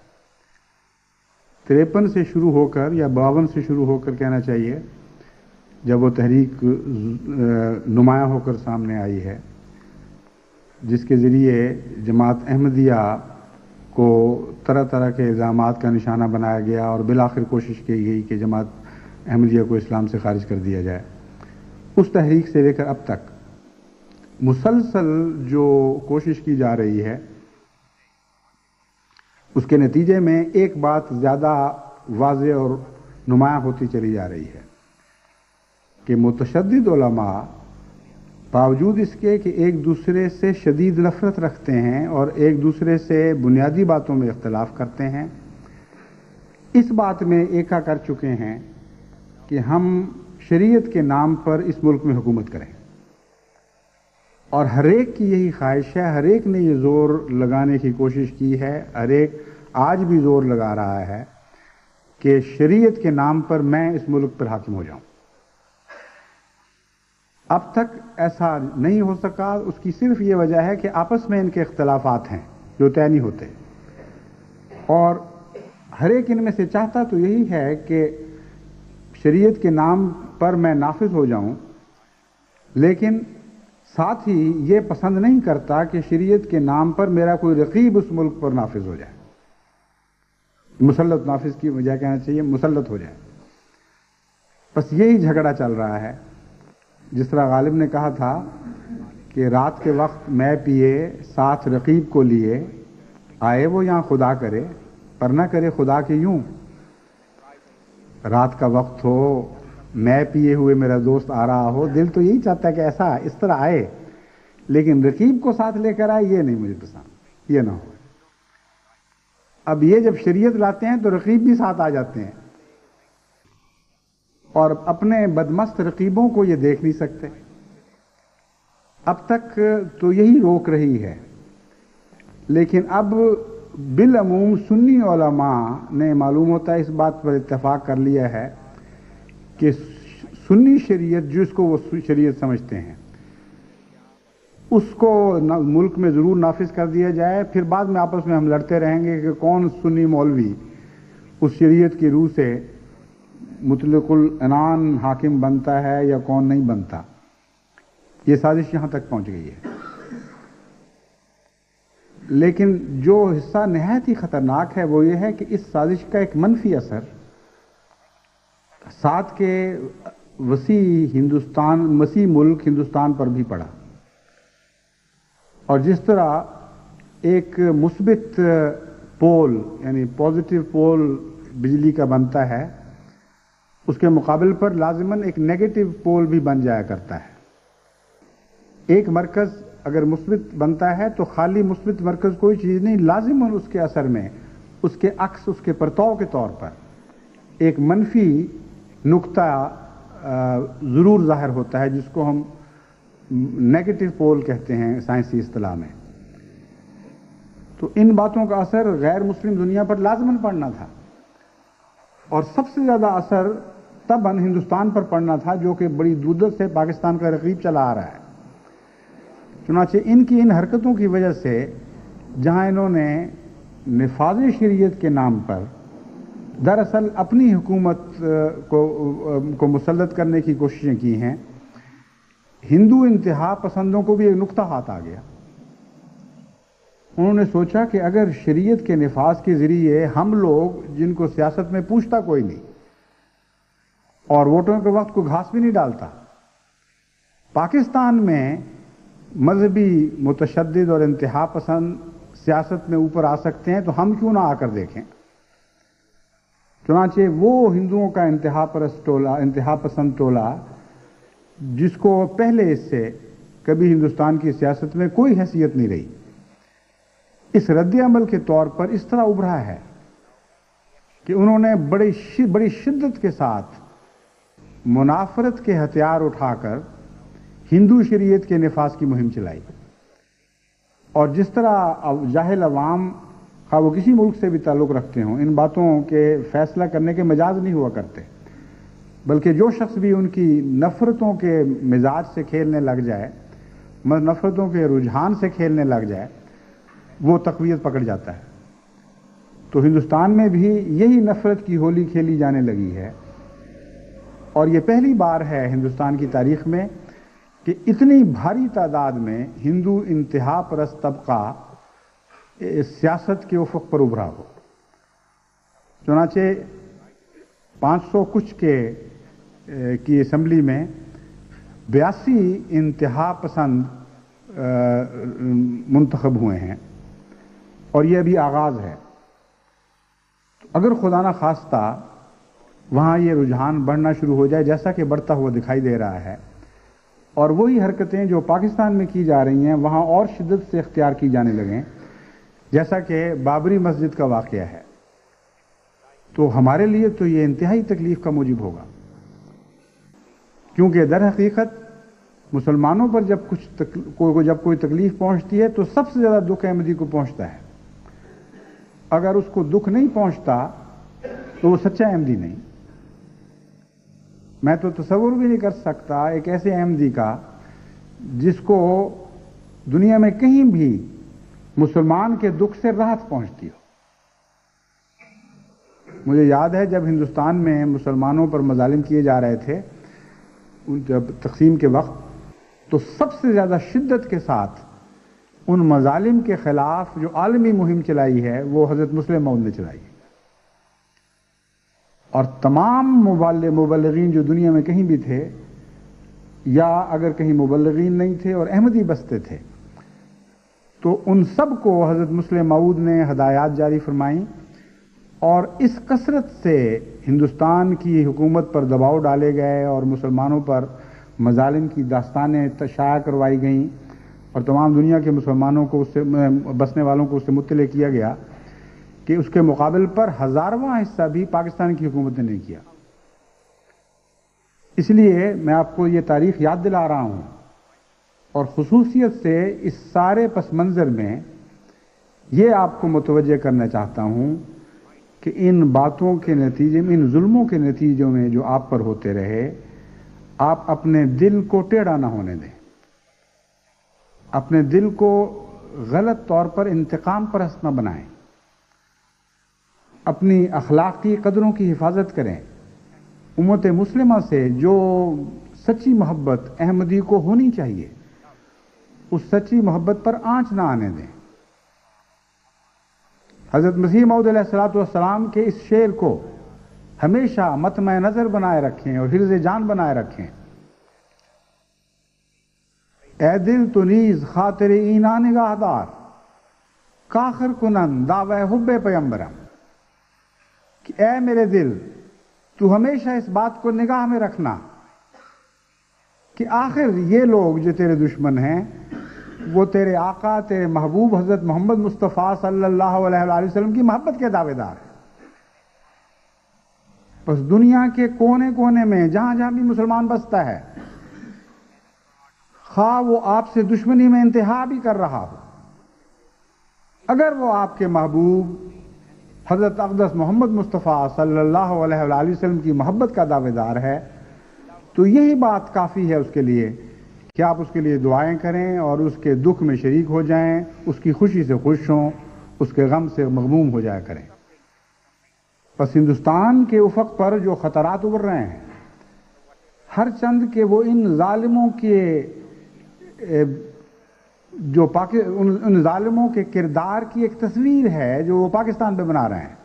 Speaker 5: 53 سے شروع ہو کر یا 52 سے شروع ہو کر کہنا چاہیے، جب وہ تحریک نمایاں ہو کر سامنے آئی ہے، جس کے ذریعے جماعت احمدیہ کو طرح طرح کے الزامات کا نشانہ بنایا گیا اور بالآخر کوشش کی گئی کہ جماعت احمدیہ کو اسلام سے خارج کر دیا جائے۔ اس تحریک سے لے کر اب تک مسلسل جو کوشش کی جا رہی ہے، اس کے نتیجے میں ایک بات زیادہ واضح اور نمایاں ہوتی چلی جا رہی ہے کہ متشدد علماء باوجود اس کے کہ ایک دوسرے سے شدید نفرت رکھتے ہیں اور ایک دوسرے سے بنیادی باتوں میں اختلاف کرتے ہیں، اس بات میں ایکا کر چکے ہیں کہ ہم شریعت کے نام پر اس ملک میں حکومت کریں، اور ہر ایک کی یہی خواہش ہے، ہر ایک نے یہ زور لگانے کی کوشش کی ہے، ہر ایک آج بھی زور لگا رہا ہے کہ شریعت کے نام پر میں اس ملک پر حاکم ہو جاؤں۔ اب تک ایسا نہیں ہو سکا، اس کی صرف یہ وجہ ہے کہ آپس میں ان کے اختلافات ہیں جو طے نہیں ہوتے، اور ہر ایک ان میں سے چاہتا تو یہی ہے کہ شریعت کے نام پر میں نافذ ہو جاؤں، لیکن ساتھ ہی یہ پسند نہیں کرتا کہ شریعت کے نام پر میرا کوئی رقیب اس ملک پر نافذ ہو جائے، مسلط، نافذ کی وجہ کہنا چاہیے مسلط ہو جائے۔ بس یہی جھگڑا چل رہا ہے۔ جس طرح غالب نے کہا تھا کہ رات کے وقت میں پیے ساتھ رقیب کو لیے، آئے وہ یہاں خدا کرے پر نہ کرے خدا کے یوں۔ رات کا وقت ہو، میں پیے ہوئے میرا دوست آ رہا ہو، دل تو یہی چاہتا ہے کہ ایسا اس طرح آئے، لیکن رقیب کو ساتھ لے کر آئے یہ نہیں مجھے پسند، یہ نہ ہو۔ اب یہ جب شریعت لاتے ہیں تو رقیب بھی ساتھ آ جاتے ہیں، اور اپنے بدمست رقیبوں کو یہ دیکھ نہیں سکتے۔ اب تک تو یہی روک رہی ہے، لیکن اب بالعموم سنی علماء نے معلوم ہوتا ہے اس بات پر اتفاق کر لیا ہے کہ سنی شریعت جس کو وہ شریعت سمجھتے ہیں اس کو ملک میں ضرور نافذ کر دیا جائے. پھر بعد میں آپس میں ہم لڑتے رہیں گے کہ کون سنی مولوی اس شریعت کی روح سے مطلق العنان حاکم بنتا ہے یا کون نہیں بنتا. یہ سازش یہاں تک پہنچ گئی ہے. لیکن جو حصہ نہایت ہی خطرناک ہے وہ یہ ہے کہ اس سازش کا ایک منفی اثر ساتھ کے وسیع ملک ہندوستان پر بھی پڑا. اور جس طرح ایک مثبت پول یعنی پازیٹیو پول بجلی کا بنتا ہے اس کے مقابل پر لازماً ایک نیگیٹو پول بھی بن جایا کرتا ہے. ایک مرکز اگر مثبت بنتا ہے تو خالی مثبت مرکز کوئی چیز نہیں، لازماً اس کے اثر میں اس کے عکس اس کے پرتاؤ کے طور پر ایک منفی نقطہ ضرور ظاہر ہوتا ہے جس کو ہم نیگیٹو پول کہتے ہیں سائنسی اصطلاح میں. تو ان باتوں کا اثر غیر مسلم دنیا پر لازماً پڑنا تھا اور سب سے زیادہ اثر طبعاً ہندوستان پر پڑنا تھا جو کہ بڑی دودت سے پاکستان کا رقیب چلا آ رہا ہے. چنانچہ ان کی ان حرکتوں کی وجہ سے جہاں انہوں نے نفاذ شریعت کے نام پر دراصل اپنی حکومت کو مسلط کرنے کی کوششیں کی ہیں، ہندو انتہا پسندوں کو بھی ایک نقطہ ہاتھ آ گیا. انہوں نے سوچا کہ اگر شریعت کے نفاذ کے ذریعے ہم لوگ جن کو سیاست میں پوچھتا کوئی نہیں اور ووٹوں کے وقت کوئی گھاس بھی نہیں ڈالتا، پاکستان میں مذہبی متشدد اور انتہا پسند سیاست میں اوپر آ سکتے ہیں تو ہم کیوں نہ آ کر دیکھیں. چنانچہ وہ ہندوؤں کا انتہا پسند ٹولہ جس کو پہلے اس سے کبھی ہندوستان کی سیاست میں کوئی حیثیت نہیں رہی، اس رد عمل کے طور پر اس طرح ابھرا ہے کہ انہوں نے بڑی شدت کے ساتھ منافرت کے ہتھیار اٹھا کر ہندو شریعت کے نفاذ کی مہم چلائی. اور جس طرح جاہل عوام خواہ وہ کسی ملک سے بھی تعلق رکھتے ہوں ان باتوں کے فیصلہ کرنے کے مجاز نہیں ہوا کرتے، بلکہ جو شخص بھی ان کی نفرتوں کے مزاج سے کھیلنے لگ جائے، نفرتوں کے رجحان سے کھیلنے لگ جائے، وہ تقویت پکڑ جاتا ہے. تو ہندوستان میں بھی یہی نفرت کی ہولی کھیلی جانے لگی ہے اور یہ پہلی بار ہے ہندوستان کی تاریخ میں کہ اتنی بھاری تعداد میں ہندو انتہا پرست طبقہ سیاست کے افق پر ابھرا ہو. چنانچہ 500 کچھ کی اسمبلی میں 82 انتہا پسند منتخب ہوئے ہیں اور یہ ابھی آغاز ہے. اگر خدا نہ خواستہ وہاں یہ رجحان بڑھنا شروع ہو جائے جیسا کہ بڑھتا ہوا دکھائی دے رہا ہے اور وہی حرکتیں جو پاکستان میں کی جا رہی ہیں وہاں اور شدت سے اختیار کی جانے لگیں جیسا کہ بابری مسجد کا واقعہ ہے، تو ہمارے لیے تو یہ انتہائی تکلیف کا موجب ہوگا. کیونکہ در حقیقت مسلمانوں پر جب کوئی تکلیف پہنچتی ہے تو سب سے زیادہ دکھ احمدی کو پہنچتا ہے. اگر اس کو دکھ نہیں پہنچتا تو وہ سچا احمدی نہیں. میں تو تصور بھی نہیں کر سکتا ایک ایسے احمدی کا جس کو دنیا میں کہیں بھی مسلمان کے دکھ سے راحت پہنچتی ہو. مجھے یاد ہے جب ہندوستان میں مسلمانوں پر مظالم کیے جا رہے تھے جب تقسیم کے وقت، تو سب سے زیادہ شدت کے ساتھ ان مظالم کے خلاف جو عالمی مہم چلائی ہے وہ حضرت مسلم موعود نے چلائی. اور تمام مبلغین جو دنیا میں کہیں بھی تھے یا اگر کہیں مبلغین نہیں تھے اور احمدی بستے تھے تو ان سب کو حضرت مسلم موعود نے ہدایات جاری فرمائیں اور اس کثرت سے ہندوستان کی حکومت پر دباؤ ڈالے گئے اور مسلمانوں پر مظالم کی داستانیں شائع کروائی گئیں اور تمام دنیا کے مسلمانوں کو اس سے بسنے والوں کو اس سے مطلع کیا گیا کہ اس کے مقابل پر 1000واں حصہ بھی پاکستان کی حکومت نے نہیں کیا. اس لیے میں آپ کو یہ تاریخ یاد دلا رہا ہوں اور خصوصیت سے اس سارے پس منظر میں یہ آپ کو متوجہ کرنا چاہتا ہوں کہ ان باتوں کے نتیجے میں، ان ظلموں کے نتیجوں میں جو آپ پر ہوتے رہے، آپ اپنے دل کو ٹیڑھا نہ ہونے دیں، اپنے دل کو غلط طور پر انتقام پرست نہ بنائیں، اپنی اخلاقی قدروں کی حفاظت کریں۔ امت مسلمہ سے جو سچی محبت احمدی کو ہونی چاہیے، اس سچی محبت پر آنچ نہ آنے دیں۔ حضرت مسیح موعود علیہ السلام کے اس شعر کو ہمیشہ مطمع نظر بنائے رکھیں اور حرز جان بنائے رکھیں۔ اے دل تو نیز خاطر اینا نگاہ دار، کاخر کنن دعوی حب پیمبرم، کہ اے میرے دل، تو ہمیشہ اس بات کو نگاہ میں رکھنا کہ آخر یہ لوگ جو تیرے دشمن ہیں وہ تیرے آقا، تیرے محبوب حضرت محمد مصطفیٰ صلی اللہ علیہ وآلہ وسلم کی محبت کے دعوے دار ہیں۔ بس دنیا کے کونے کونے میں جہاں جہاں بھی مسلمان بستا ہے، خواہ وہ آپ سے دشمنی میں انتہا بھی کر رہا ہو، اگر وہ آپ کے محبوب حضرت اقدس محمد مصطفیٰ صلی اللہ علیہ وآلہ وسلم کی محبت کا دعوے دار ہے، تو یہی بات کافی ہے اس کے لیے کہ آپ اس کے لیے دعائیں کریں اور اس کے دکھ میں شریک ہو جائیں، اس کی خوشی سے خوش ہوں، اس کے غم سے مغموم ہو جایا کریں۔ بس ہندوستان کے افق پر جو خطرات ابھر رہے ہیں، ہر چند کہ وہ ان ظالموں کے ان ظالموں کے کردار کی ایک تصویر ہے جو وہ پاکستان پہ بنا رہے ہیں،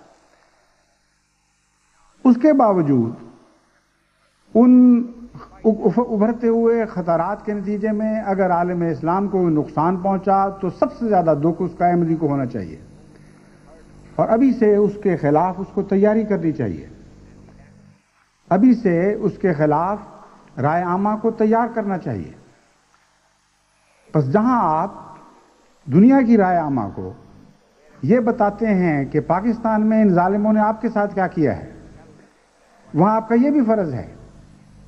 Speaker 5: اس کے باوجود ان ابھرتے ہوئے خطرات کے نتیجے میں اگر عالم اسلام کو نقصان پہنچا تو سب سے زیادہ دکھ اس کا احمدی کو ہونا چاہیے، اور ابھی سے اس کے خلاف اس کو تیاری کرنی چاہیے، ابھی سے اس کے خلاف رائے عامہ کو تیار کرنا چاہیے۔ بس جہاں آپ دنیا کی رائے عامہ کو یہ بتاتے ہیں کہ پاکستان میں ان ظالموں نے آپ کے ساتھ کیا کیا ہے، وہاں آپ کا یہ بھی فرض ہے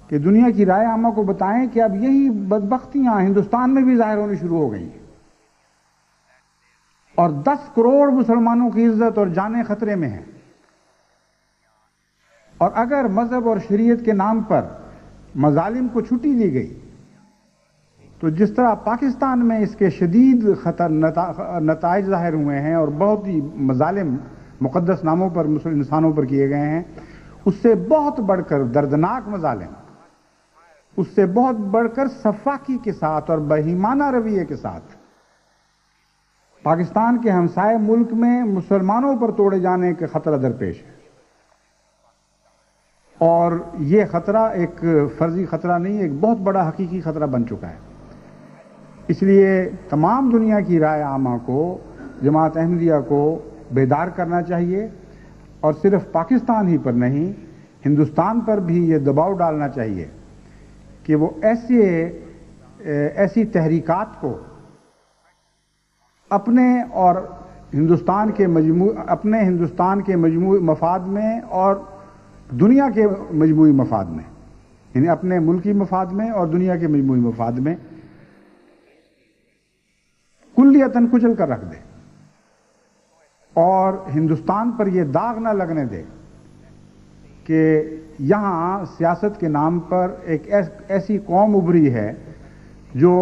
Speaker 5: کہ دنیا کی رائے عامہ کو بتائیں کہ اب یہی بدبختیاں ہندوستان میں بھی ظاہر ہونی شروع ہو گئی ہیں، اور 10 کروڑ مسلمانوں کی عزت اور جانیں خطرے میں ہیں، اور اگر مذہب اور شریعت کے نام پر مظالم کو چھٹی دی گئی تو جس طرح پاکستان میں اس کے شدید خطر نتائج ظاہر ہوئے ہیں اور بہت ہی مظالم مقدس ناموں پر مسلم انسانوں پر کیے گئے ہیں، اس سے بہت بڑھ کر دردناک مظالم، اس سے بہت بڑھ کر سفاکی کے ساتھ اور بہیمانہ رویے کے ساتھ پاکستان کے ہمسائے ملک میں مسلمانوں پر توڑے جانے کے خطرہ درپیش ہے۔ اور یہ خطرہ ایک فرضی خطرہ نہیں، ایک بہت بڑا حقیقی خطرہ بن چکا ہے۔ اس لیے تمام دنیا کی رائے عامہ کو، جماعت احمدیہ کو بیدار کرنا چاہیے، اور صرف پاکستان ہی پر نہیں، ہندوستان پر بھی یہ دباؤ ڈالنا چاہیے کہ وہ ایسی تحریکات کو اپنے ہندوستان کے مجموعی مفاد میں اور دنیا کے مجموعی مفاد میں، یعنی اپنے ملکی مفاد میں اور دنیا کے مجموعی مفاد میں کلیتاً کچل کر رکھ دے، اور ہندوستان پر یہ داغ نہ لگنے دے کہ یہاں سیاست کے نام پر ایک ایسی قوم ابھری ہے جو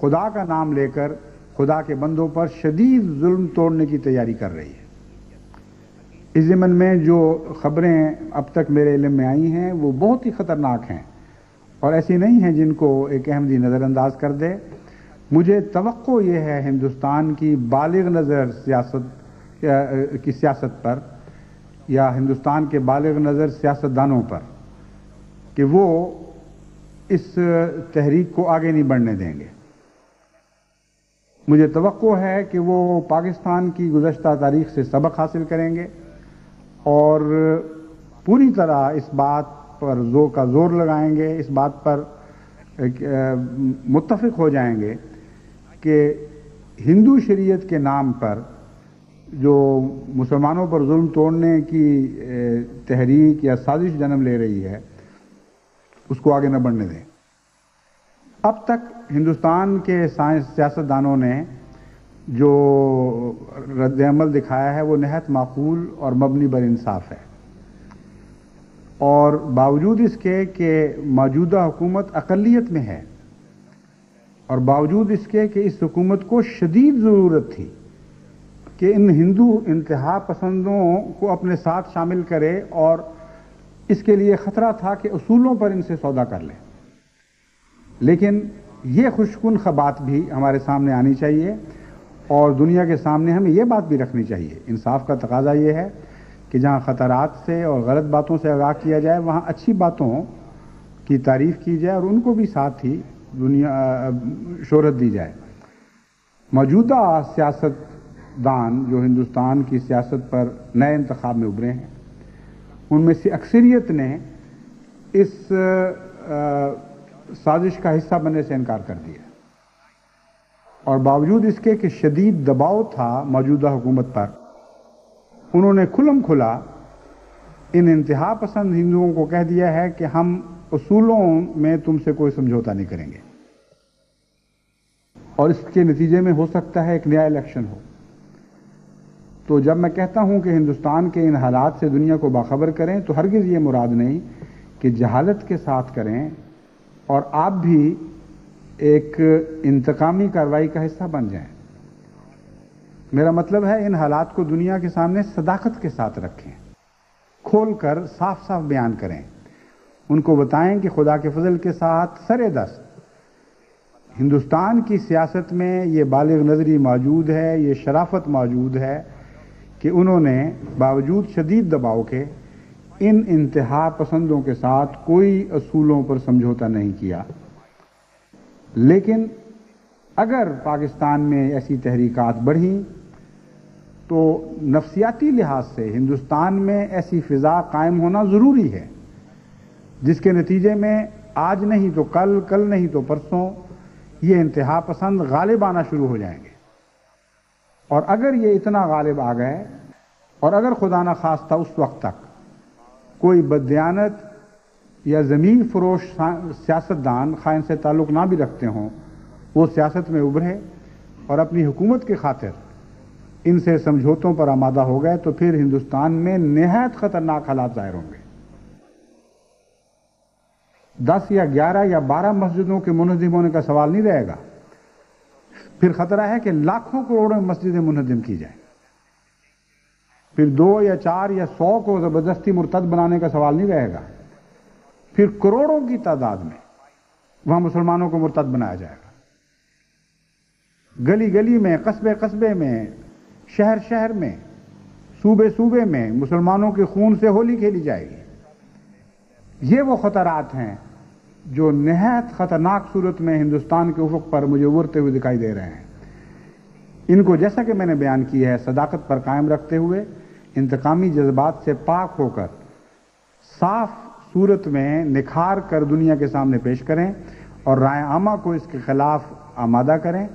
Speaker 5: خدا کا نام لے کر خدا کے بندوں پر شدید ظلم توڑنے کی تیاری کر رہی ہے۔ اس ضمن میں جو خبریں اب تک میرے علم میں آئی ہیں وہ بہت ہی خطرناک ہیں اور ایسی نہیں ہیں جن کو ایک احمدی نظر انداز کر دے۔ مجھے توقع یہ ہے ہندوستان کی بالغ نظر سیاست پر، یا ہندوستان کے بالغ نظر سیاستدانوں پر، کہ وہ اس تحریک کو آگے نہیں بڑھنے دیں گے۔ مجھے توقع ہے کہ وہ پاکستان کی گزشتہ تاریخ سے سبق حاصل کریں گے اور پوری طرح اس بات پر زور لگائیں گے، اس بات پر متفق ہو جائیں گے کہ ہندو شریعت کے نام پر جو مسلمانوں پر ظلم توڑنے کی تحریک یا سازش جنم لے رہی ہے اس کو آگے نہ بڑھنے دیں۔ اب تک ہندوستان کے سیاستدانوں نے جو رد عمل دکھایا ہے وہ نہایت معقول اور مبنی بر انصاف ہے، اور باوجود اس کے کہ موجودہ حکومت اقلیت میں ہے، اور باوجود اس کے کہ اس حکومت کو شدید ضرورت تھی کہ ان ہندو انتہا پسندوں کو اپنے ساتھ شامل کرے، اور اس کے لیے خطرہ تھا کہ اصولوں پر ان سے سودا کر لے، لیکن یہ خوشکن بات بھی ہمارے سامنے آنی چاہیے، اور دنیا کے سامنے ہمیں یہ بات بھی رکھنی چاہیے۔ انصاف کا تقاضا یہ ہے کہ جہاں خطرات سے اور غلط باتوں سے آگاہ کیا جائے، وہاں اچھی باتوں کی تعریف کی جائے اور ان کو بھی ساتھ ہی شہرت دی جائے۔ موجودہ سیاست دان جو ہندوستان کی سیاست پر نئے انتخاب میں ابھرے ہیں، ان میں سے اکثریت نے اس سازش کا حصہ بننے سے انکار کر دیا، اور باوجود اس کے کہ شدید دباؤ تھا موجودہ حکومت پر، انہوں نے کھلم کھلا ان انتہا پسند ہندوؤں کو کہہ دیا ہے کہ ہم اصولوں میں تم سے کوئی سمجھوتا نہیں کریں گے، اور اس کے نتیجے میں ہو سکتا ہے ایک نیا الیکشن ہو۔ تو جب میں کہتا ہوں کہ ہندوستان کے ان حالات سے دنیا کو باخبر کریں، تو ہرگز یہ مراد نہیں کہ جہالت کے ساتھ کریں اور آپ بھی ایک انتقامی کارروائی کا حصہ بن جائیں۔ میرا مطلب ہے ان حالات کو دنیا کے سامنے صداقت کے ساتھ رکھیں، کھول کر صاف صاف بیان کریں، ان کو بتائیں کہ خدا کے فضل کے ساتھ سرے دست ہندوستان کی سیاست میں یہ بالغ نظری موجود ہے، یہ شرافت موجود ہے کہ انہوں نے باوجود شدید دباؤ کے ان انتہا پسندوں کے ساتھ کوئی اصولوں پر سمجھوتا نہیں کیا۔ لیکن اگر پاکستان میں ایسی تحریکات بڑھیں تو نفسیاتی لحاظ سے ہندوستان میں ایسی فضا قائم ہونا ضروری ہے جس کے نتیجے میں آج نہیں تو کل، کل نہیں تو پرسوں یہ انتہا پسند غالب آنا شروع ہو جائیں گے، اور اگر یہ اتنا غالب آ گئے، اور اگر خدا نہ خواستہ اس وقت تک کوئی بددیانت یا ضمیر فروش سیاستدان خواہ ان سے تعلق نہ بھی رکھتے ہوں، وہ سیاست میں ابھرے اور اپنی حکومت کی خاطر ان سے سمجھوتوں پر آمادہ ہو گئے، تو پھر ہندوستان میں نہایت خطرناک حالات ظاہر ہوں گے۔ 10 یا 11 یا 12 مسجدوں کے منہدم ہونے کا سوال نہیں رہے گا، پھر خطرہ ہے کہ لاکھوں کروڑوں مسجدیں منہدم کی جائیں، پھر 2 یا 4 یا 100 کو زبردستی مرتد بنانے کا سوال نہیں رہے گا، پھر کروڑوں کی تعداد میں وہاں مسلمانوں کو مرتد بنایا جائے گا، گلی گلی میں، قصبے قصبے میں، شہر شہر میں، صوبے صوبے میں مسلمانوں کے خون سے ہولی کھیلی جائے گی۔ یہ وہ خطرات ہیں جو نہایت خطرناک صورت میں ہندوستان کے افق پر مجھے ابھرتے ہوئے دکھائی دے رہے ہیں۔ ان کو جیسا کہ میں نے بیان کیا ہے صداقت پر قائم رکھتے ہوئے، انتقامی جذبات سے پاک ہو کر، صاف صورت میں نکھار کر دنیا کے سامنے پیش کریں، اور رائے عامہ کو اس کے خلاف آمادہ کریں،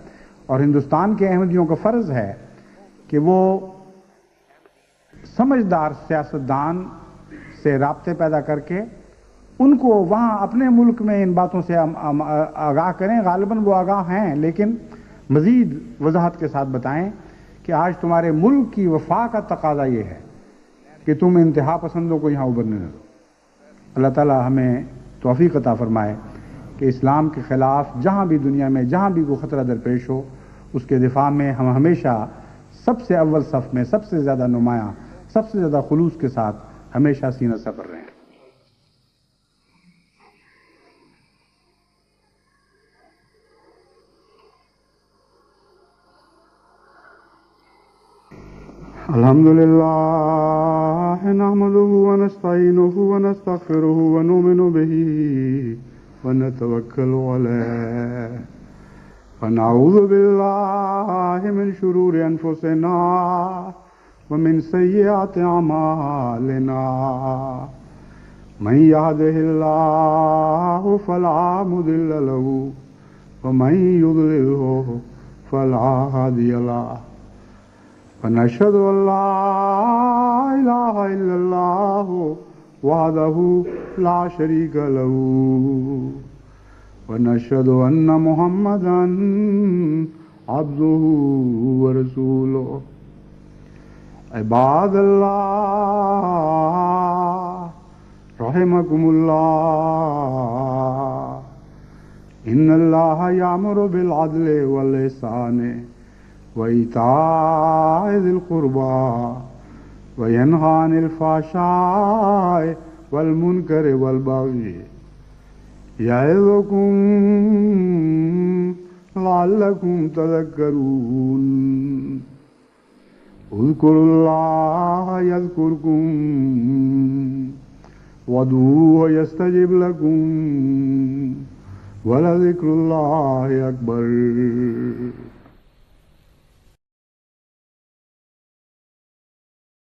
Speaker 5: اور ہندوستان کے احمدیوں کا فرض ہے کہ وہ سمجھدار سیاستدان سے رابطے پیدا کر کے ان کو وہاں اپنے ملک میں ان باتوں سے آگاہ کریں۔ غالباً وہ آگاہ ہیں، لیکن مزید وضاحت کے ساتھ بتائیں کہ آج تمہارے ملک کی وفا کا تقاضا یہ ہے کہ تم انتہا پسندوں کو یہاں ابھرنے نہ دو۔ اللہ تعالی ہمیں توفیق عطا فرمائے کہ اسلام کے خلاف جہاں بھی دنیا میں جہاں بھی کوئی خطرہ درپیش ہو، اس کے دفاع میں ہم ہمیشہ سب سے اول صف میں، سب سے زیادہ نمایاں، سب سے زیادہ خلوص کے ساتھ ہمیشہ سینہ صبر رہیں۔ الحمد لله نحمده ونستعينه ونستغفره ونؤمن به ونتوكل عليه ونعوذ بالله من شرور أنفسنا ومن سيئات أعمالنا من يهده الله فلا مضل له ومن يضلله فلا هادي له ونشهد أن لا إله إلا الله وحده لا شريك له ونشهد أن محمدا عبده ورسوله عباد الله رحمكم الله إن الله يأمر بالعدل والإحسان وإيتاء ذي القربى وينهى عن الفحشاء والمنكر والبغي يعظكم لعلكم تذكرون اذكروا الله يذكركم وادعوه يستجب لكم ولذكر الله أكبر